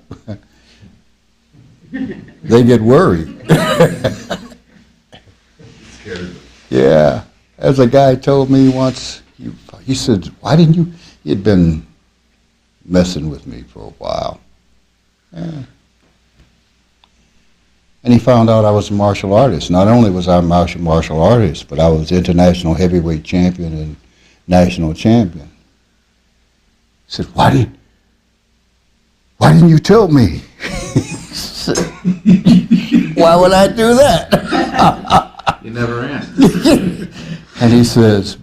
they get worried. Yeah. As a guy told me once, he said, why didn't you, he had been messing with me for a while. Yeah. And he found out I was a martial artist. Not only was I a martial artist, but I was international heavyweight champion and national champion. He said, why didn't you tell me? Why would I do that? You never asked. And he says,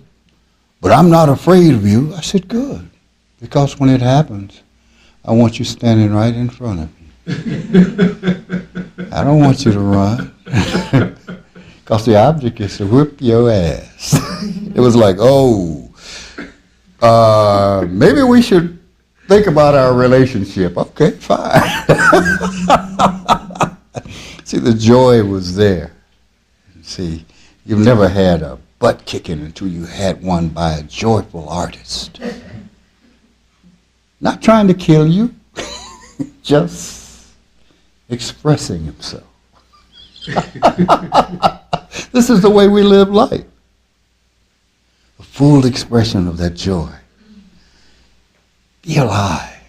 but I'm not afraid of you. I said, good. Because when it happens, I want you standing right in front of me. I don't want you to run. Because the object is to whip your ass. It was like, maybe we should think about our relationship. Okay, fine. See, the joy was there. See, you've never had a butt kicking until you had one by a joyful artist. Not trying to kill you, just expressing himself. This is the way we live life. A full expression of that joy. Be alive.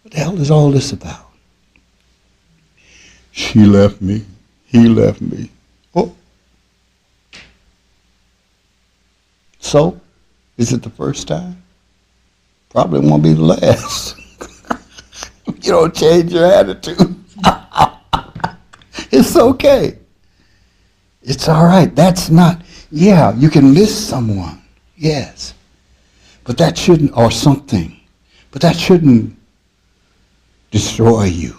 What the hell is all this about? She left me. He left me. Oh. So, is it the first time? Probably won't be the last. You don't change your attitude. It's okay. It's all right. That's not, yeah, you can miss someone. Yes. But that shouldn't, or something. But that shouldn't destroy you.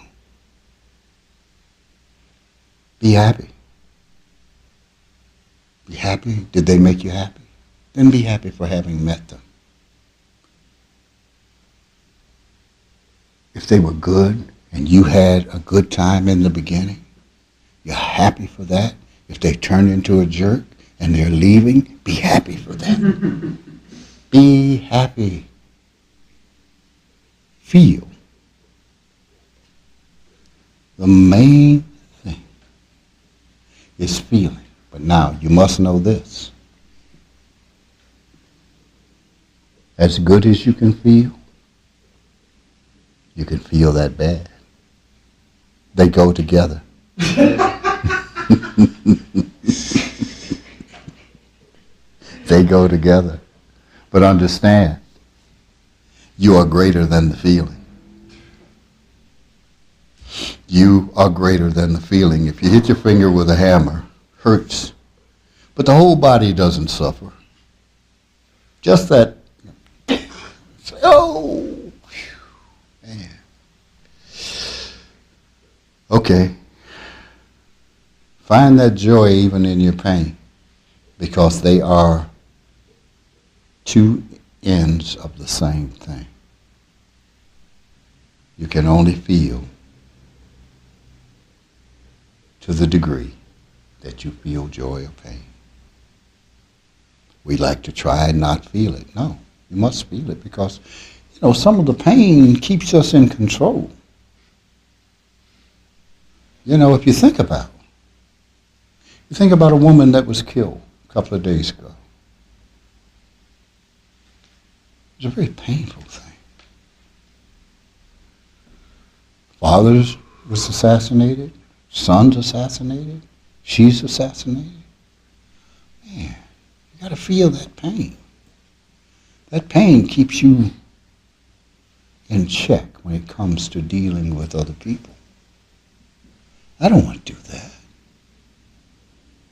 Be happy. Be happy. Did they make you happy? Then be happy for having met them. If they were good and you had a good time in the beginning, you're happy for that. If they turn into a jerk and they're leaving, be happy for that. Be happy. Feel. The main thing is feeling. But now, you must know this. As good as you can feel that bad. They go together. They go together. But understand, you are greater than the feeling. You are greater than the feeling. If you hit your finger with a hammer, hurts. But the whole body doesn't suffer. Just that, man. Okay. Find that joy even in your pain, because they are two ends of the same thing. You can only feel to the degree that you feel joy or pain. We like to try and not feel it. No, you must feel it, because, some of the pain keeps us in control. If you think about it. You think about a woman that was killed a couple of days ago. It's a very painful thing. Father was assassinated, son's assassinated, she's assassinated. Man, you got to feel that pain. That pain keeps you in check when it comes to dealing with other people. I don't want to do that.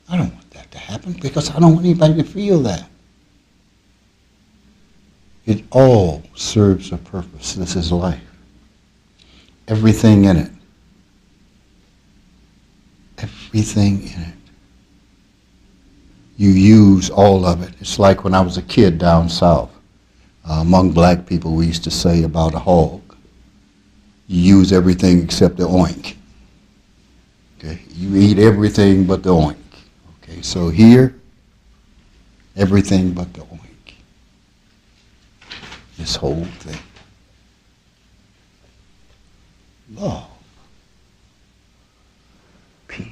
I don't want that to happen, because I don't want anybody to feel that. It all serves a purpose. This is life. Everything in it. Everything in it. You use all of it. It's like when I was a kid down south. Among black people, we used to say about a hog, you use everything except the oink. Okay? You eat everything but the oink. Okay, so here, everything but the oink. This whole thing. Love. Peace.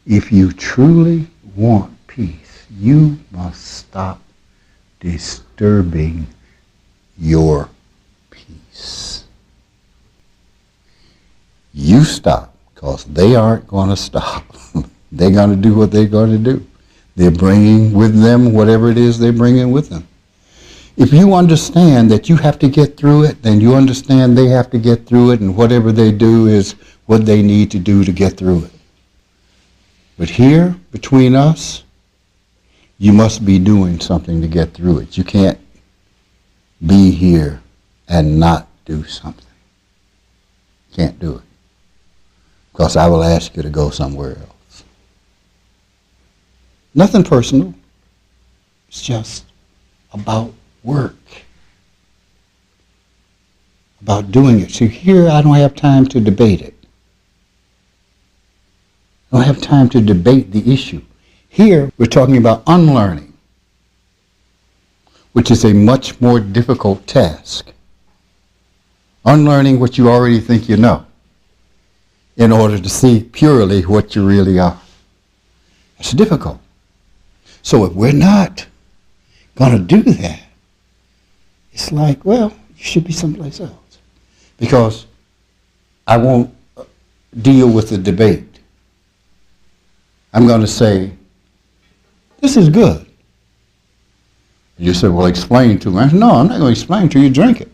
If you truly want peace, you must stop disturbing your peace. You stop, because they aren't going to stop. They're going to do what they're going to do. They're bringing with them whatever it is they're bringing with them. If you understand that you have to get through it, then you understand they have to get through it, and whatever they do is what they need to do to get through it. But here, between us, you must be doing something to get through it. You can't be here and not do something. Can't do it. Because I will ask you to go somewhere else. Nothing personal. It's just about work. About doing it. See, here I don't have time to debate it. I don't have time to debate the issue. Here, we're talking about unlearning, which is a much more difficult task. Unlearning what you already think you know in order to see purely what you really are. It's difficult. So if we're not going to do that, it's like, well, you should be someplace else. Because I won't deal with the debate. I'm going to say, this is good. You say, well, explain to me. I said, no, I'm not going to explain to you. Drink it.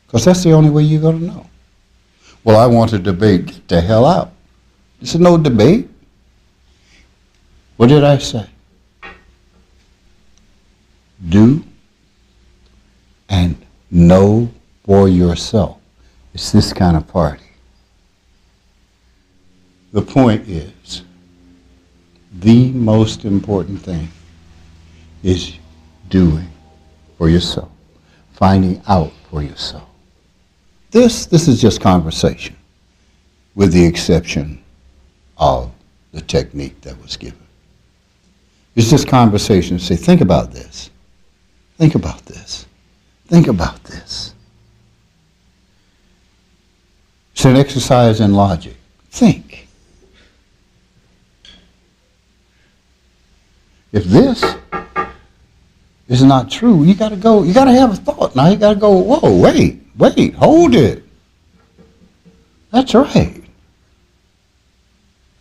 Because that's the only way you're going to know. Well, I want to debate. Get the hell out. This is no debate. What did I say? Do and know for yourself. It's this kind of party. The point is, the most important thing is doing for yourself, finding out for yourself. This is just conversation, with the exception of the technique that was given. It's just conversation. Say, think about this. Think about this. Think about this. It's an exercise in logic. Think. If this is not true, you got to go, you got to have a thought. Now you got to go, whoa, wait, hold it. That's right.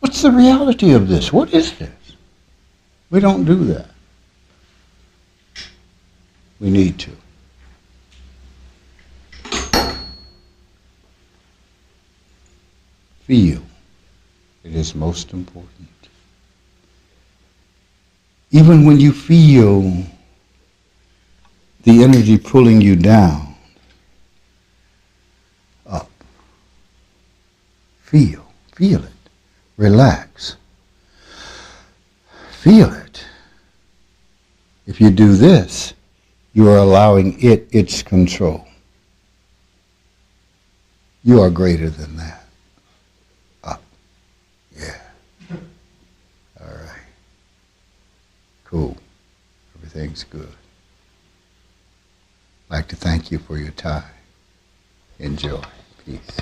What's the reality of this? What is this? We don't do that. We need to. Feel. It is most important. Even when you feel the energy pulling you down, up, feel it, relax, feel it. If you do this, you are allowing it its control. You are greater than that. Up, yeah. All right. Cool. Everything's good. I'd like to thank you for your time. Enjoy. Peace.